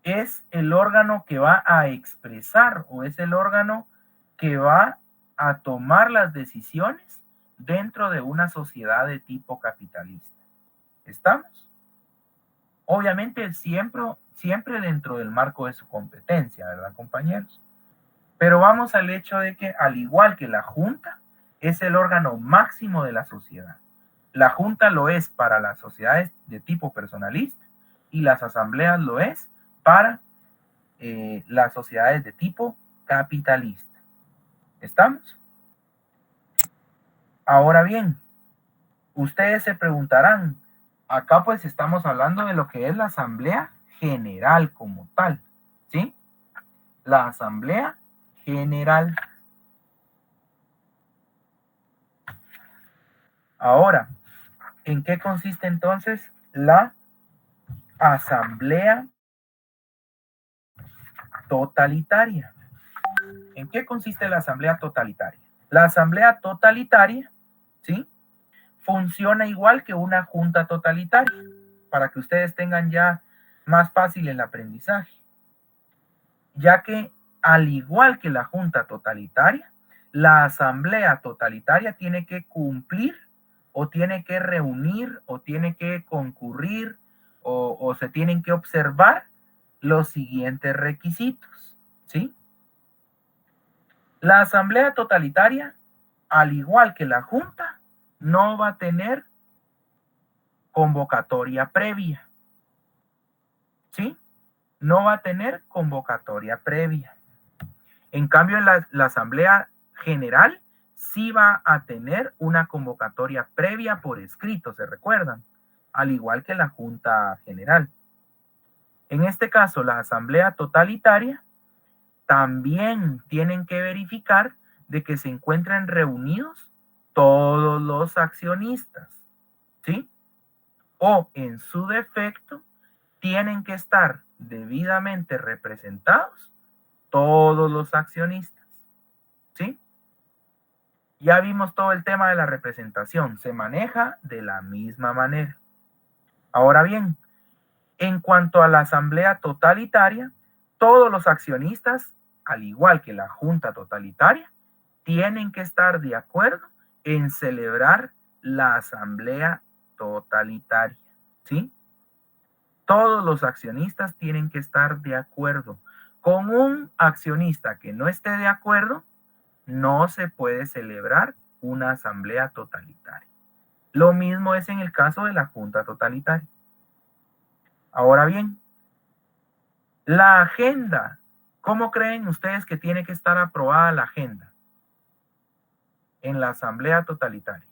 [SPEAKER 3] es el órgano que va a expresar o es el órgano que va a tomar las decisiones dentro de una sociedad de tipo capitalista. ¿Estamos? Obviamente siempre dentro del marco de su competencia, ¿verdad, compañeros? Pero vamos al hecho de que, al igual que la Junta, es el órgano máximo de la sociedad. La Junta lo es para las sociedades de tipo personalista y las asambleas lo es para las sociedades de tipo capitalista. ¿Estamos? Ahora bien, ustedes se preguntarán, acá pues estamos hablando de lo que es la asamblea general como tal, ¿sí? La asamblea general. Ahora, ¿en qué consiste entonces la asamblea totalitaria? ¿En qué consiste la asamblea totalitaria? La asamblea totalitaria, ¿sí? funciona igual que una junta totalitaria, para que ustedes tengan ya más fácil el aprendizaje. Ya que, al igual que la junta totalitaria, la asamblea totalitaria tiene que cumplir o tiene que reunir o tiene que concurrir o se tienen que observar los siguientes requisitos, ¿sí? La asamblea totalitaria, al igual que la junta, no va a tener convocatoria previa, ¿sí? No va a tener convocatoria previa. En cambio, la asamblea general sí va a tener una convocatoria previa por escrito, ¿se recuerdan? Al igual que la junta general. En este caso, la asamblea totalitaria también tienen que verificar de que se encuentren reunidos todos los accionistas, ¿sí? O en su defecto, tienen que estar debidamente representados todos los accionistas, ¿sí? Ya vimos todo el tema de la representación, se maneja de la misma manera. Ahora bien, en cuanto a la asamblea totalitaria, todos los accionistas, al igual que la junta totalitaria, tienen que estar de acuerdo en celebrar la asamblea totalitaria, ¿sí? Todos los accionistas tienen que estar de acuerdo. Con un accionista que no esté de acuerdo, no se puede celebrar una asamblea totalitaria. Lo mismo es en el caso de la junta totalitaria. Ahora bien, la agenda, ¿cómo creen ustedes que tiene que estar aprobada la agenda en la asamblea totalitaria?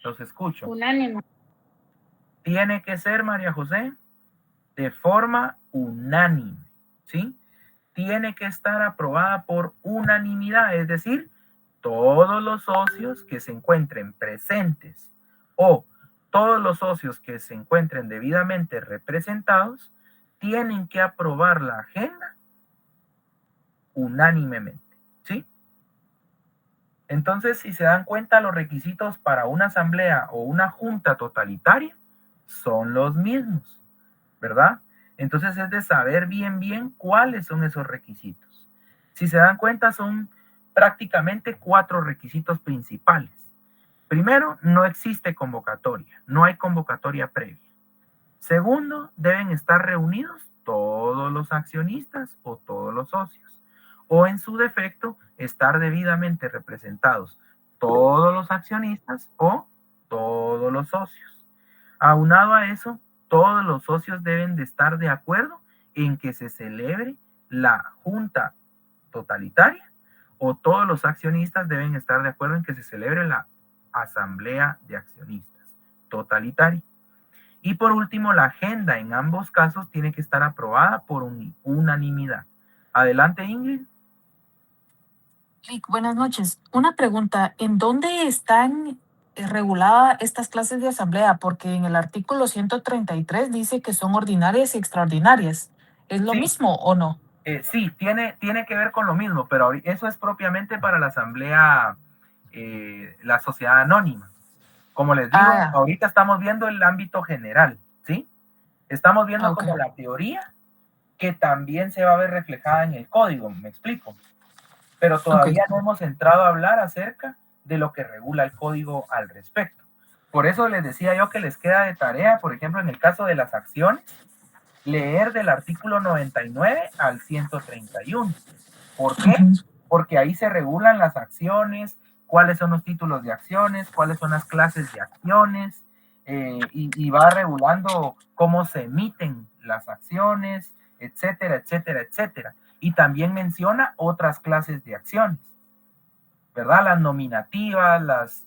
[SPEAKER 3] Los escucho.
[SPEAKER 2] Unánime.
[SPEAKER 3] Tiene que ser, María José, de forma unánime, ¿sí? Tiene que estar aprobada por unanimidad, es decir, todos los socios que se encuentren presentes o todos los socios que se encuentren debidamente representados tienen que aprobar la agenda unánimemente, ¿sí? Entonces, si se dan cuenta, los requisitos para una asamblea o una junta totalitaria son los mismos, ¿verdad? Entonces es de saber bien cuáles son esos requisitos. Si se dan cuenta, son prácticamente 4 requisitos principales. Primero, no existe convocatoria, no hay convocatoria previa. Segundo, deben estar reunidos todos los accionistas o todos los socios, o en su defecto, estar debidamente representados todos los accionistas o todos los socios. Aunado a eso, todos los socios deben de estar de acuerdo en que se celebre la junta totalitaria o todos los accionistas deben estar de acuerdo en que se celebre la asamblea de accionistas totalitaria. Y por último, la agenda en ambos casos tiene que estar aprobada por unanimidad. Adelante, Ingrid.
[SPEAKER 6] Buenas noches. Una pregunta, ¿en dónde están reguladas estas clases de asamblea? Porque en el artículo 133 dice que son ordinarias y extraordinarias. ¿Es lo
[SPEAKER 3] Sí.
[SPEAKER 6] mismo o no?
[SPEAKER 3] Sí, tiene que ver con lo mismo, pero eso es propiamente para la asamblea, la sociedad anónima. Como les digo, ahorita estamos viendo el ámbito general, ¿sí? Estamos viendo como la teoría que también se va a ver reflejada en el código, me explico. Pero todavía no hemos entrado a hablar acerca de lo que regula el código al respecto. Por eso les decía yo que les queda de tarea, por ejemplo, en el caso de las acciones, leer del artículo 99 al 131. ¿Por qué? Porque ahí se regulan las acciones, cuáles son los títulos de acciones, cuáles son las clases de acciones, y va regulando cómo se emiten las acciones, etcétera, etcétera, etcétera. Y también menciona otras clases de acciones, ¿verdad? Las nominativas, las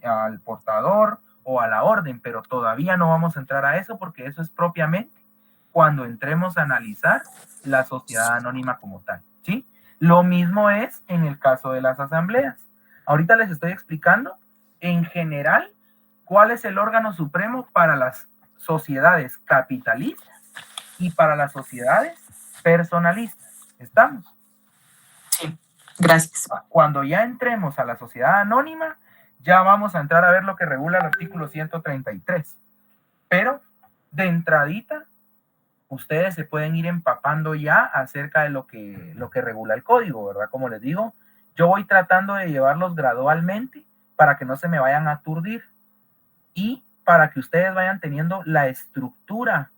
[SPEAKER 3] al portador o a la orden, pero todavía no vamos a entrar a eso porque eso es propiamente cuando entremos a analizar la sociedad anónima como tal, ¿sí? Lo mismo es en el caso de las asambleas. Ahorita les estoy explicando en general cuál es el órgano supremo para las sociedades capitalistas y para las sociedades personalistas. ¿Estamos?
[SPEAKER 6] Sí. Gracias.
[SPEAKER 3] Cuando ya entremos a la sociedad anónima, ya vamos a entrar a ver lo que regula el artículo 133. Pero de entradita, ustedes se pueden ir empapando ya acerca de lo que regula el código, ¿verdad? Como les digo, yo voy tratando de llevarlos gradualmente para que no se me vayan a aturdir y para que ustedes vayan teniendo la estructura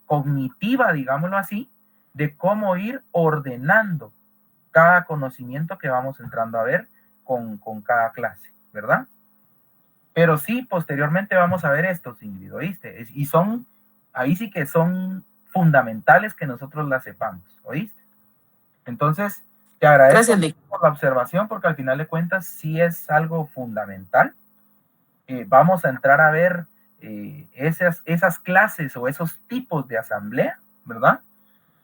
[SPEAKER 3] cognitiva, digámoslo así, de cómo ir ordenando cada conocimiento que vamos entrando a ver con cada clase, ¿verdad? Pero sí, posteriormente vamos a ver estos, Ingrid, ¿oíste? Y son, ahí sí que son fundamentales que nosotros las sepamos, ¿oíste? Entonces, te agradezco por la observación porque al final de cuentas sí es algo fundamental. Vamos a entrar a ver esas clases o esos tipos de asamblea, ¿verdad?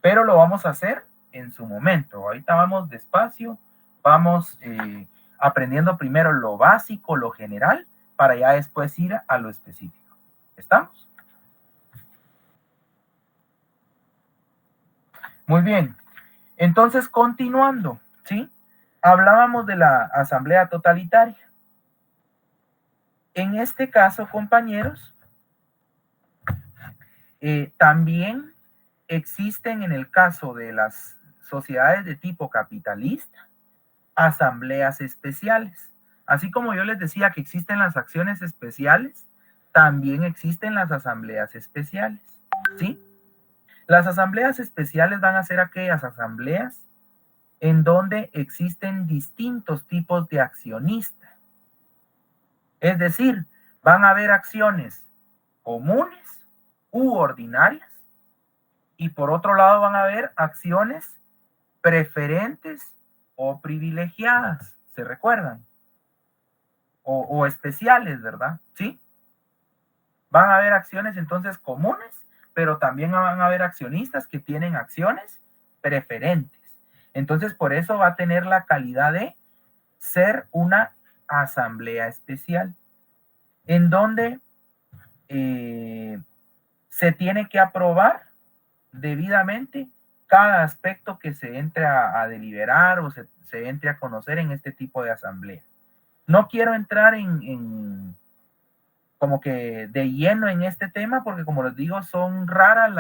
[SPEAKER 3] Pero lo vamos a hacer en su momento. Ahorita vamos despacio, vamos aprendiendo primero lo básico, lo general, para ya después ir a lo específico. ¿Estamos? Muy bien. Entonces, continuando, ¿sí? Hablábamos de la asamblea totalitaria. En este caso, compañeros, también existen en el caso de las sociedades de tipo capitalista, asambleas especiales. Así como yo les decía que existen las acciones especiales, también existen las asambleas especiales, ¿sí? Las asambleas especiales van a ser aquellas asambleas en donde existen distintos tipos de accionistas. Es decir, van a haber acciones comunes u ordinarias y por otro lado van a haber acciones preferentes o privilegiadas, ¿se recuerdan? O especiales, ¿verdad? ¿Sí? Van a haber acciones entonces comunes, pero también van a haber accionistas que tienen acciones preferentes. Entonces, por eso va a tener la calidad de ser una asamblea especial, en donde se tiene que aprobar debidamente cada aspecto que se entre a deliberar o se entre a conocer en este tipo de asamblea. No quiero entrar en como que de lleno en este tema porque, como les digo, son raras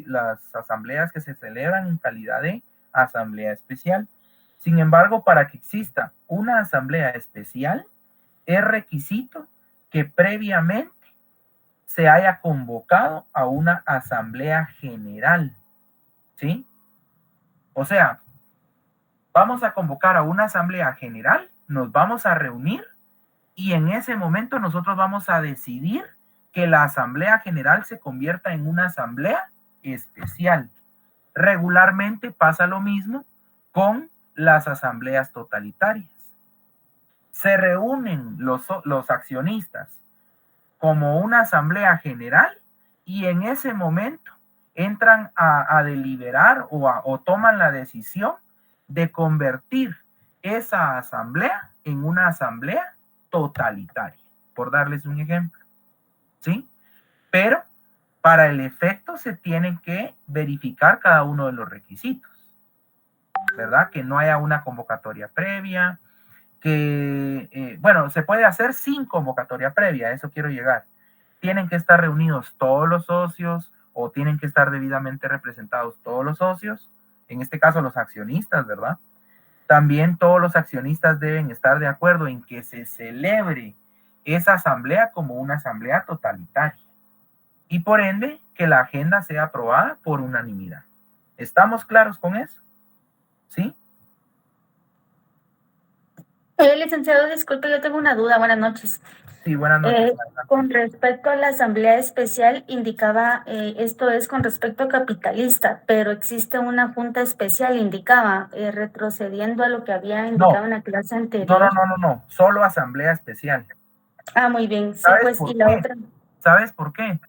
[SPEAKER 3] las asambleas que se celebran en calidad de asamblea especial. Sin embargo, para que exista una asamblea especial, es requisito que previamente se haya convocado a una asamblea general, ¿sí? O sea, vamos a convocar a una asamblea general, nos vamos a reunir y en ese momento nosotros vamos a decidir que la asamblea general se convierta en una asamblea especial. Regularmente pasa lo mismo con las asambleas totalitarias. Se reúnen los accionistas como una asamblea general y en ese momento entran a deliberar o toman la decisión de convertir esa asamblea en una asamblea totalitaria, por darles un ejemplo, ¿sí? Pero para el efecto se tienen que verificar cada uno de los requisitos, ¿verdad? Que no haya una convocatoria previa, que, bueno, se puede hacer sin convocatoria previa, a eso quiero llegar. Tienen que estar reunidos todos los socios o tienen que estar debidamente representados todos los socios, en este caso los accionistas, ¿verdad? También todos los accionistas deben estar de acuerdo en que se celebre esa asamblea como una asamblea totalitaria y por ende que la agenda sea aprobada por unanimidad. ¿Estamos claros con eso? ¿Sí?
[SPEAKER 2] Licenciado, disculpe, yo tengo una duda. Buenas noches.
[SPEAKER 3] Sí, buenas noches.
[SPEAKER 2] Con respecto a la asamblea especial, indicaba, esto es con respecto a capitalista, pero existe una junta especial, indicaba, retrocediendo a lo que había indicado en la clase anterior.
[SPEAKER 3] No, solo asamblea especial.
[SPEAKER 2] Ah, muy bien, sí, pues, y la otra.
[SPEAKER 3] ¿Sabes por qué?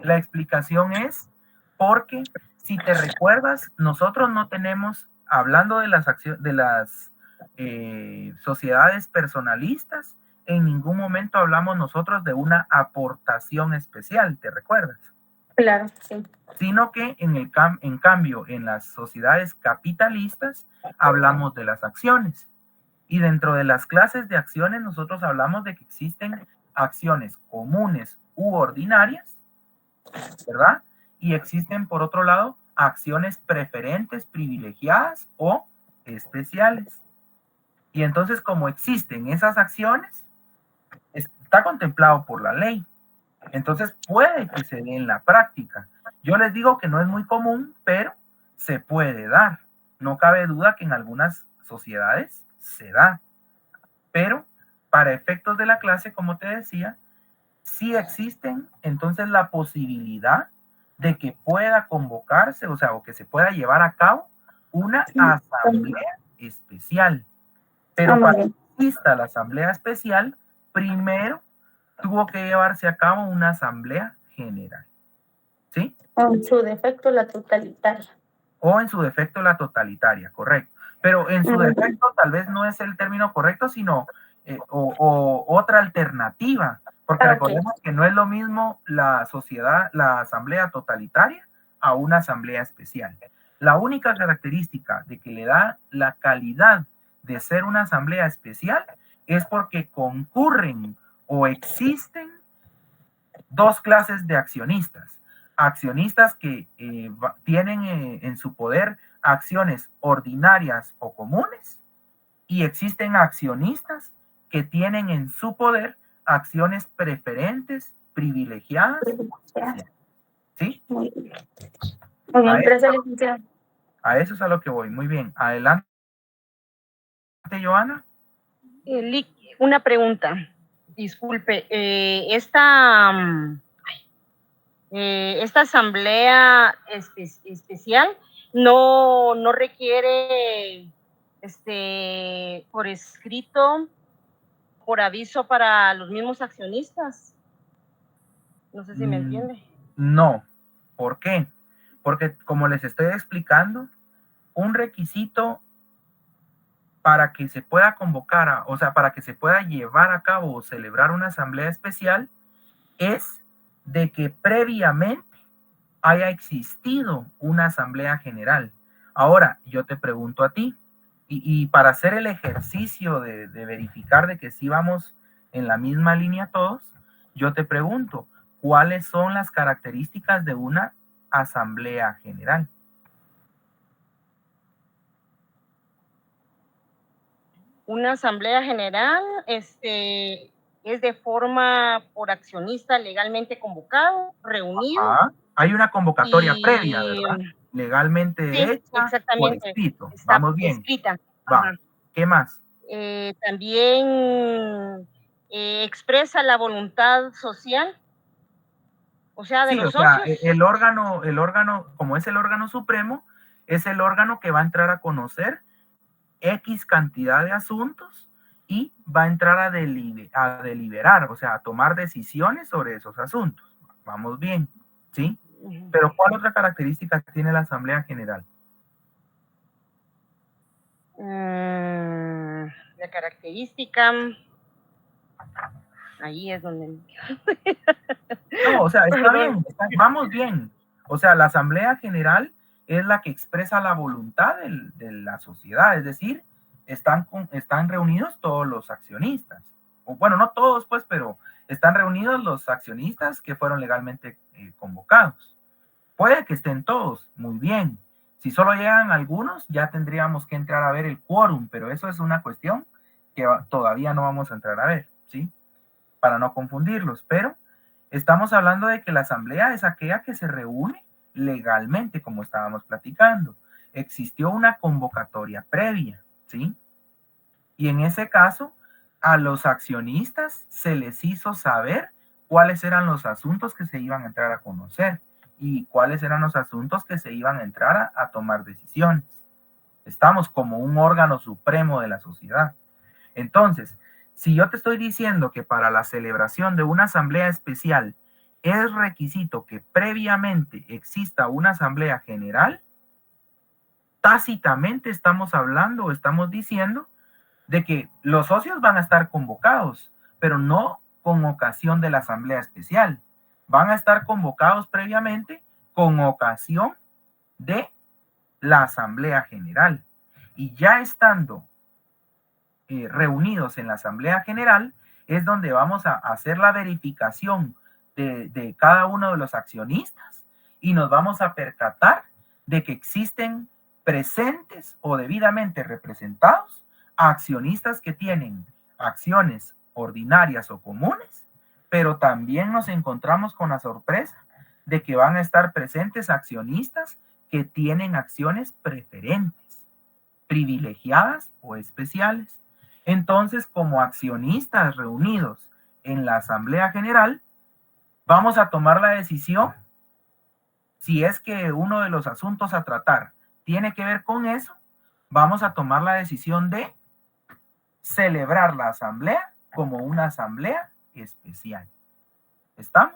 [SPEAKER 3] La explicación es porque, si te recuerdas, nosotros no tenemos, hablando de las sociedades personalistas, en ningún momento hablamos nosotros de una aportación especial, ¿te recuerdas?
[SPEAKER 2] Claro, sí.
[SPEAKER 3] Sino que en cambio en las sociedades capitalistas hablamos de las acciones. Y dentro de las clases de acciones nosotros hablamos de que existen acciones comunes u ordinarias, ¿verdad? Y existen, por otro lado, acciones preferentes, privilegiadas o especiales. Y entonces, como existen esas acciones, está contemplado por la ley. Entonces, puede que se dé en la práctica. Yo les digo que no es muy común, pero se puede dar. No cabe duda que en algunas sociedades se da. Pero, para efectos de la clase, como te decía, sí existen entonces la posibilidad de que pueda convocarse, o sea, o que se pueda llevar a cabo una asamblea especial. Pero para que exista la asamblea especial, primero tuvo que llevarse a cabo una asamblea general. ¿Sí?
[SPEAKER 2] O en su defecto la totalitaria.
[SPEAKER 3] O en su defecto la totalitaria, correcto. Pero en su defecto tal vez no es el término correcto, sino o otra alternativa. Porque recordemos que no es lo mismo la asamblea totalitaria a una asamblea especial. La única característica de que le da la calidad de ser una asamblea especial es porque concurren o existen dos clases de accionistas. Accionistas que tienen en su poder acciones ordinarias o comunes, y existen accionistas que tienen en su poder acciones preferentes, privilegiadas. ¿Sí?
[SPEAKER 2] Muy bien, gracias, licenciado.
[SPEAKER 3] A eso es a lo que voy. Muy bien. Adelante, Joana.
[SPEAKER 7] Una pregunta. Disculpe, esta asamblea especial no requiere por escrito, por aviso para los mismos accionistas. No sé si me entiende.
[SPEAKER 3] No. ¿Por qué? Porque como les estoy explicando, un requisito para que se pueda convocar, o sea, para que se pueda llevar a cabo o celebrar una asamblea especial, es de que previamente haya existido una asamblea general. Ahora, yo te pregunto a ti, y para hacer el ejercicio de verificar de que sí vamos en la misma línea todos, yo te pregunto, ¿cuáles son las características de una asamblea general?
[SPEAKER 7] Una asamblea general es de forma por accionista legalmente convocado, reunido.
[SPEAKER 3] Hay una convocatoria previa, ¿verdad? Legalmente hecha,
[SPEAKER 7] exactamente,
[SPEAKER 3] por escrito.
[SPEAKER 7] Está
[SPEAKER 3] Vamos bien.
[SPEAKER 7] Escrita.
[SPEAKER 3] Va. ¿Qué más?
[SPEAKER 7] También expresa la voluntad social, o sea, de los
[SPEAKER 3] socios. El órgano, como es el órgano supremo, es el órgano que va a entrar a conocer X cantidad de asuntos y va a entrar a deliberar, o sea, a tomar decisiones sobre esos asuntos. Vamos bien, ¿sí? Pero ¿cuál otra característica tiene la Asamblea General?
[SPEAKER 7] La característica, ahí es donde...
[SPEAKER 3] No, o sea, está bien, vamos bien. O sea, la Asamblea General es la que expresa la voluntad de la sociedad, es decir, están reunidos todos los accionistas. O, bueno, no todos, pues, pero están reunidos los accionistas que fueron legalmente convocados. Puede que estén todos, muy bien. Si solo llegan algunos, ya tendríamos que entrar a ver el quórum, pero eso es una cuestión que todavía no vamos a entrar a ver, ¿sí? Para no confundirlos, pero estamos hablando de que la asamblea es aquella que se reúne legalmente, como estábamos platicando. Existió una convocatoria previa, ¿sí? Y en ese caso, a los accionistas se les hizo saber cuáles eran los asuntos que se iban a entrar a conocer y cuáles eran los asuntos que se iban a entrar a tomar decisiones. Estamos como un órgano supremo de la sociedad. Entonces, si yo te estoy diciendo que para la celebración de una asamblea especial es requisito que previamente exista una asamblea general, tácitamente estamos hablando o estamos diciendo de que los socios van a estar convocados, pero no con ocasión de la asamblea especial. van a estar convocados previamente con ocasión de la Asamblea General. Y ya estando reunidos en la Asamblea General, es donde vamos a hacer la verificación de cada uno de los accionistas y nos vamos a percatar de que existen presentes o debidamente representados accionistas que tienen acciones ordinarias o comunes, pero también nos encontramos con la sorpresa de que van a estar presentes accionistas que tienen acciones preferentes, privilegiadas o especiales. Entonces, como accionistas reunidos en la Asamblea General, vamos a tomar la decisión si es que uno de los asuntos a tratar tiene que ver con eso. Vamos a tomar la decisión de celebrar la asamblea como una asamblea especial. ¿Estamos?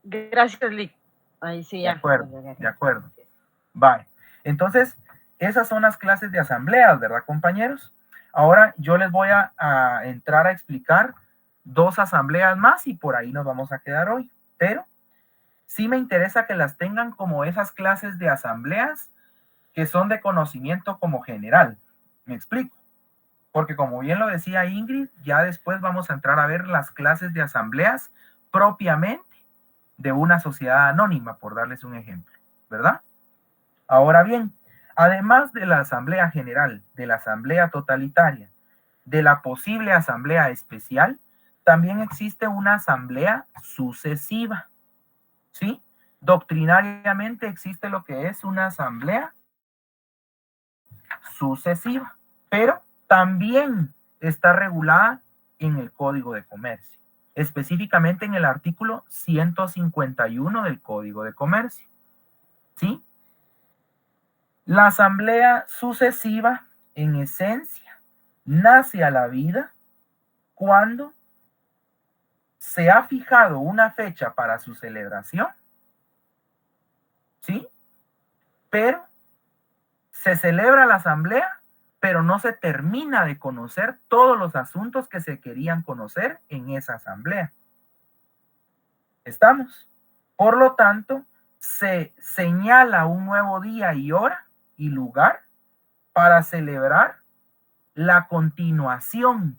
[SPEAKER 7] Gracias, Lick. Ahí sí ya.
[SPEAKER 3] De acuerdo. Vale. Entonces, esas son las clases de asambleas, ¿verdad, compañeros? Ahora yo les voy a entrar a explicar 2 asambleas más y por ahí nos vamos a quedar hoy. Pero sí me interesa que las tengan como esas clases de asambleas que son de conocimiento como general. ¿Me explico? Porque como bien lo decía Ingrid, ya después vamos a entrar a ver las clases de asambleas propiamente de una sociedad anónima, por darles un ejemplo, ¿verdad? Ahora bien, además de la asamblea general, de la asamblea totalitaria, de la posible asamblea especial, también existe una asamblea sucesiva, ¿sí? Doctrinariamente existe lo que es una asamblea sucesiva, pero también está regulada en el Código de Comercio, específicamente en el artículo 151 del Código de Comercio, ¿sí? La asamblea sucesiva, en esencia, nace a la vida cuando se ha fijado una fecha para su celebración, ¿sí? Pero se celebra la asamblea, pero no se termina de conocer todos los asuntos que se querían conocer en esa asamblea. ¿Estamos? Por lo tanto, se señala un nuevo día y hora y lugar para celebrar la continuación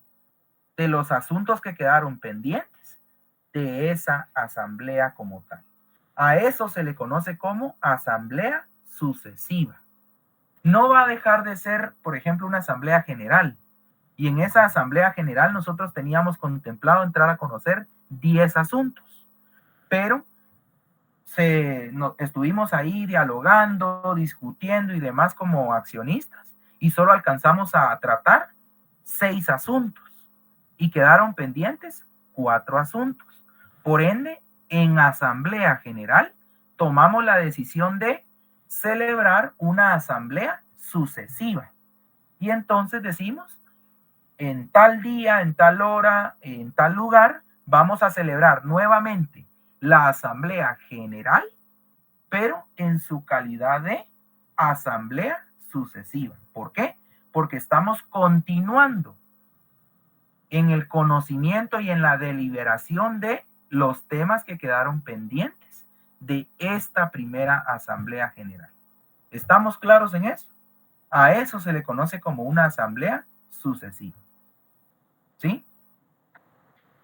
[SPEAKER 3] de los asuntos que quedaron pendientes de esa asamblea como tal. A eso se le conoce como asamblea sucesiva. No va a dejar de ser, por ejemplo, una asamblea general. Y en esa asamblea general nosotros teníamos contemplado entrar a conocer 10 asuntos. Pero estuvimos ahí dialogando, discutiendo y demás como accionistas. Y solo alcanzamos a tratar 6 asuntos. Y quedaron pendientes 4 asuntos. Por ende, en asamblea general tomamos la decisión de celebrar una asamblea sucesiva. Y entonces decimos, en tal día, en tal hora, en tal lugar, vamos a celebrar nuevamente la asamblea general, pero en su calidad de asamblea sucesiva. ¿Por qué? Porque estamos continuando en el conocimiento y en la deliberación de los temas que quedaron pendientes de esta primera asamblea general. ¿Estamos claros en eso? A eso se le conoce como una asamblea sucesiva. ¿Sí?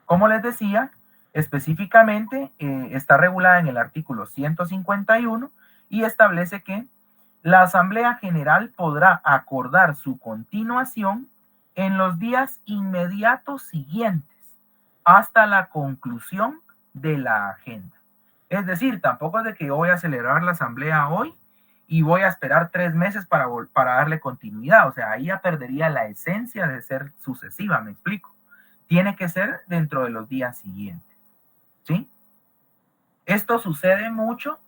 [SPEAKER 3] Como les decía, específicamente está regulada en el artículo 151 y establece que la asamblea general podrá acordar su continuación en los días inmediatos siguientes hasta la conclusión de la agenda. Es decir, tampoco es de que yo voy a celebrar la asamblea hoy y voy a esperar 3 meses para darle continuidad. O sea, ahí ya perdería la esencia de ser sucesiva, ¿me explico? Tiene que ser dentro de los días siguientes, ¿sí? Esto sucede mucho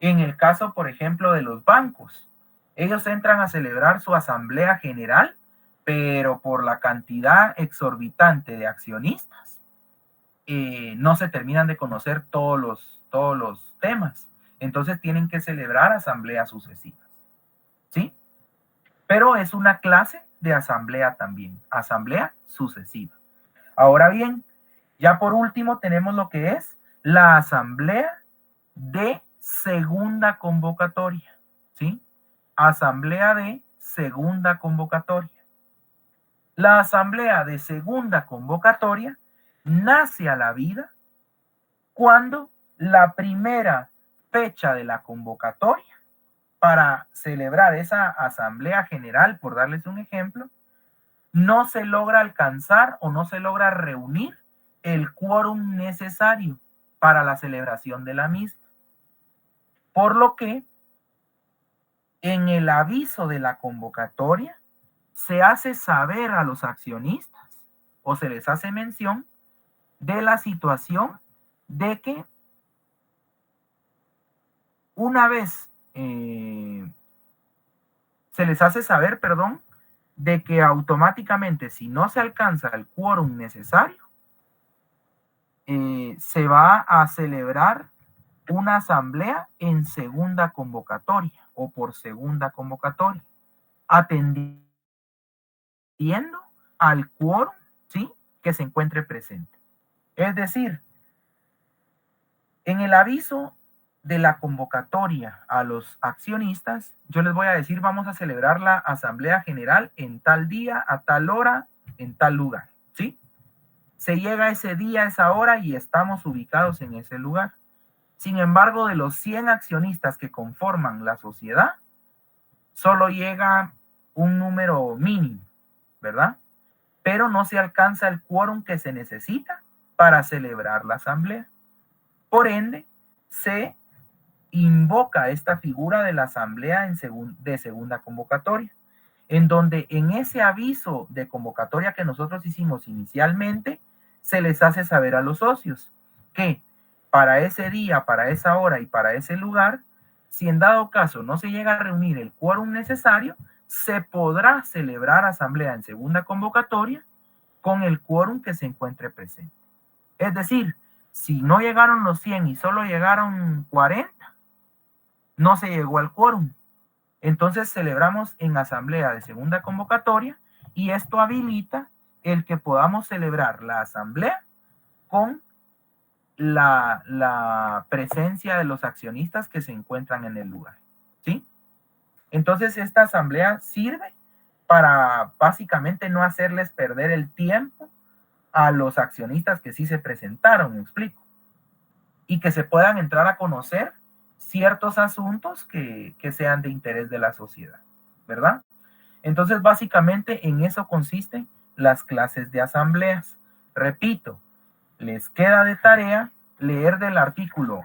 [SPEAKER 3] en el caso, por ejemplo, de los bancos. Ellos entran a celebrar su asamblea general, pero por la cantidad exorbitante de accionistas, no se terminan de conocer todos los temas. Entonces tienen que celebrar asambleas sucesivas, ¿sí? Pero es una clase de asamblea también, asamblea sucesiva. Ahora bien, Ya por último tenemos lo que es la asamblea de segunda convocatoria, ¿sí? Asamblea de segunda convocatoria. La asamblea de segunda convocatoria nace a la vida cuando la primera fecha de la convocatoria para celebrar esa asamblea general, por darles un ejemplo, no se logra alcanzar o no se logra reunir el quórum necesario para la celebración de la misma. Por lo que en el aviso de la convocatoria se hace saber a los accionistas o se les hace mención de la situación de que una vez se les hace saber, perdón, de que automáticamente si no se alcanza el quórum necesario, se va a celebrar una asamblea en segunda convocatoria o por segunda convocatoria, atendiendo al quórum, ¿sí?, que se encuentre presente. Es decir, en el aviso de la convocatoria a los accionistas, yo les voy a decir, vamos a celebrar la asamblea general en tal día, a tal hora, en tal lugar, ¿sí? Se llega ese día, esa hora y estamos ubicados en ese lugar. Sin embargo, de los 100 accionistas que conforman la sociedad, solo llega un número mínimo, ¿verdad? Pero no se alcanza el quórum que se necesita para celebrar la asamblea. Por ende, se invoca esta figura de la asamblea de segunda convocatoria, en donde en ese aviso de convocatoria que nosotros hicimos inicialmente, se les hace saber a los socios que para ese día, para esa hora y para ese lugar, si en dado caso no se llega a reunir el quórum necesario, se podrá celebrar asamblea en segunda convocatoria con el quórum que se encuentre presente. Es decir, si no llegaron los 100 y solo llegaron 40, no se llegó al quórum. Entonces celebramos en asamblea de segunda convocatoria y esto habilita el que podamos celebrar la asamblea con la presencia de los accionistas que se encuentran en el lugar, ¿sí? Entonces esta asamblea sirve para básicamente no hacerles perder el tiempo a los accionistas que sí se presentaron, me explico, y que se puedan entrar a conocer ciertos asuntos que sean de interés de la sociedad, ¿verdad? Entonces, básicamente en eso consisten las clases de asambleas. Repito, les queda de tarea leer del artículo,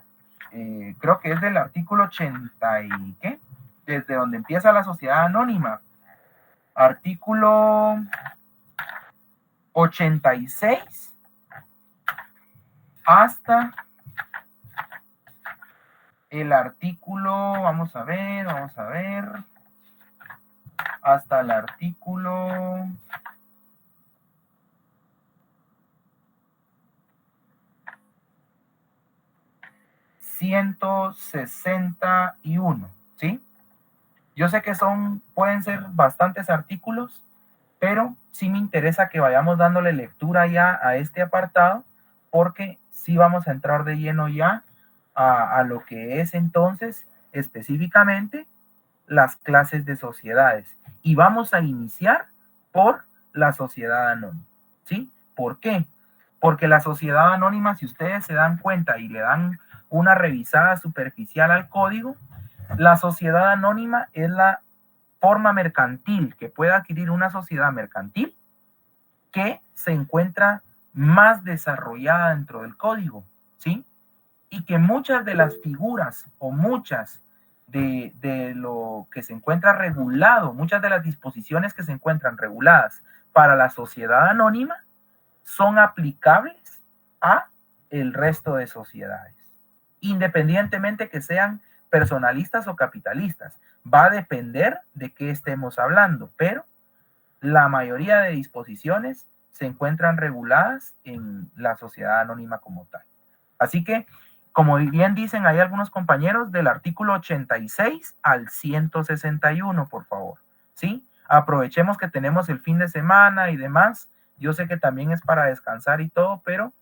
[SPEAKER 3] creo que es del artículo 80 y ¿qué? Desde donde empieza la sociedad anónima. Artículo 86 hasta el artículo, vamos a ver, hasta el artículo 161, ¿sí? Yo sé que pueden ser bastantes artículos, pero sí me interesa que vayamos dándole lectura ya a este apartado, porque sí vamos a entrar de lleno ya a lo que es entonces específicamente las clases de sociedades. Y vamos a iniciar por la sociedad anónima, ¿sí? ¿Por qué? Porque la sociedad anónima, si ustedes se dan cuenta y le dan una revisada superficial al código, la sociedad anónima es la forma mercantil que puede adquirir una sociedad mercantil que se encuentra más desarrollada dentro del código, ¿sí? Y que muchas de las figuras o muchas de lo que se encuentra regulado, muchas de las disposiciones que se encuentran reguladas para la sociedad anónima son aplicables a el resto de sociedades, independientemente que sean personalistas o capitalistas. Va a depender de qué estemos hablando, pero la mayoría de disposiciones se encuentran reguladas en la sociedad anónima como tal. Así que, como bien dicen ahí algunos compañeros, del artículo 86 al 161, por favor, ¿sí? Aprovechemos que tenemos el fin de semana y demás. Yo sé que también es para descansar y todo, pero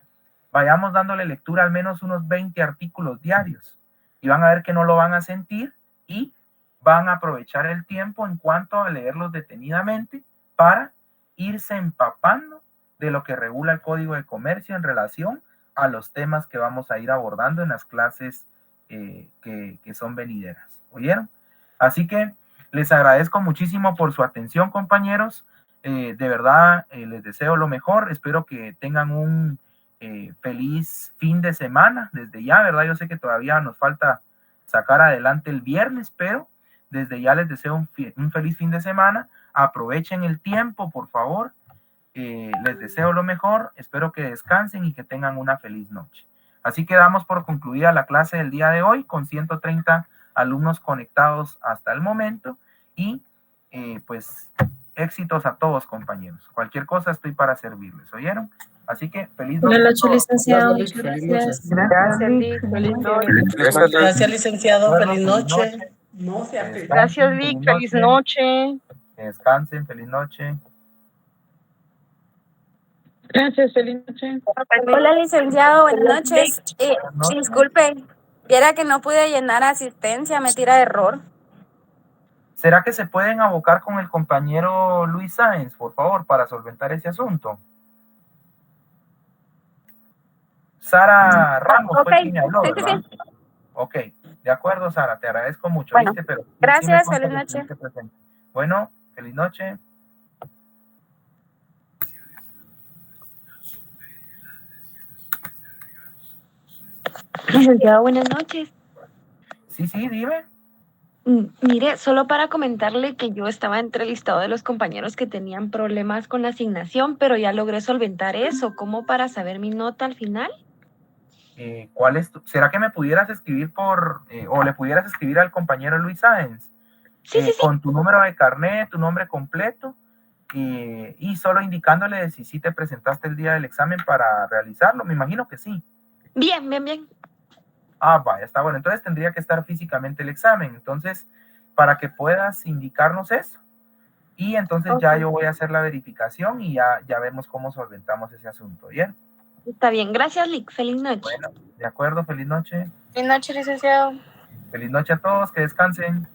[SPEAKER 3] vayamos dándole lectura al menos unos 20 artículos diarios y van a ver que no lo van a sentir y van a aprovechar el tiempo en cuanto a leerlos detenidamente para irse empapando de lo que regula el Código de Comercio en relación a los temas que vamos a ir abordando en las clases que son venideras. ¿Oyeron? Así que les agradezco muchísimo por su atención, compañeros. De verdad, les deseo lo mejor. Espero que tengan un feliz fin de semana desde ya, ¿verdad? Yo sé que todavía nos falta sacar adelante el viernes, pero desde ya les deseo un feliz fin de semana. Aprovechen el tiempo, por favor. Les deseo lo mejor. Espero que descansen y que tengan una feliz noche. Así que damos por concluida la clase del día de hoy con 130 alumnos conectados hasta el momento y pues éxitos a todos, compañeros. Cualquier cosa estoy para servirles, ¿oyeron? Así que feliz noche.
[SPEAKER 8] Buenas noches, licenciado.
[SPEAKER 4] Gracias.
[SPEAKER 2] Gracias, Lick. Feliz noche.
[SPEAKER 8] Gracias, licenciado.
[SPEAKER 3] Bueno,
[SPEAKER 8] Feliz noche.
[SPEAKER 7] Gracias, Vic. Feliz noche.
[SPEAKER 3] Que descansen, feliz noche.
[SPEAKER 8] Gracias, feliz noche.
[SPEAKER 9] Hola, licenciado, buenas noches.
[SPEAKER 3] Buenas noches.
[SPEAKER 9] Disculpe, viera que no pude llenar asistencia, me tira error.
[SPEAKER 3] ¿Será que se pueden abocar con el compañero Luis Sáenz, por favor, para solventar ese asunto? Sara Ramos fue quien me habló, ¿verdad? Ok, de acuerdo, Sara, te agradezco mucho,
[SPEAKER 9] Bueno,
[SPEAKER 3] ¿viste? Pero
[SPEAKER 9] gracias,
[SPEAKER 3] sí me
[SPEAKER 9] feliz
[SPEAKER 3] consta que
[SPEAKER 9] noche.
[SPEAKER 3] estuviste presente. Bueno, feliz noche.
[SPEAKER 10] Licenciado, buenas noches.
[SPEAKER 3] Sí, dime.
[SPEAKER 10] Mire, solo para comentarle que yo estaba entre el listado de los compañeros que tenían problemas con la asignación, pero ya logré solventar eso. ¿Cómo para saber mi nota al final?
[SPEAKER 3] ¿Cuál es ¿Será que me pudieras escribir o le pudieras escribir al compañero Luis Sáenz?
[SPEAKER 10] Sí.
[SPEAKER 3] Con tu número de carnet, tu nombre completo, y solo indicándole si sí te presentaste el día del examen para realizarlo. Me imagino que sí.
[SPEAKER 10] Bien.
[SPEAKER 3] Ah, vaya, está bueno. Entonces tendría que estar físicamente el examen. Entonces, para que puedas indicarnos eso. Y entonces ya yo voy a hacer la verificación y ya vemos cómo solventamos ese asunto. ¿Bien?
[SPEAKER 10] Está bien. Gracias, Lick. Feliz noche.
[SPEAKER 3] Bueno, de acuerdo. Feliz noche.
[SPEAKER 9] Buenas noches, licenciado.
[SPEAKER 3] Feliz noche a todos. Que descansen.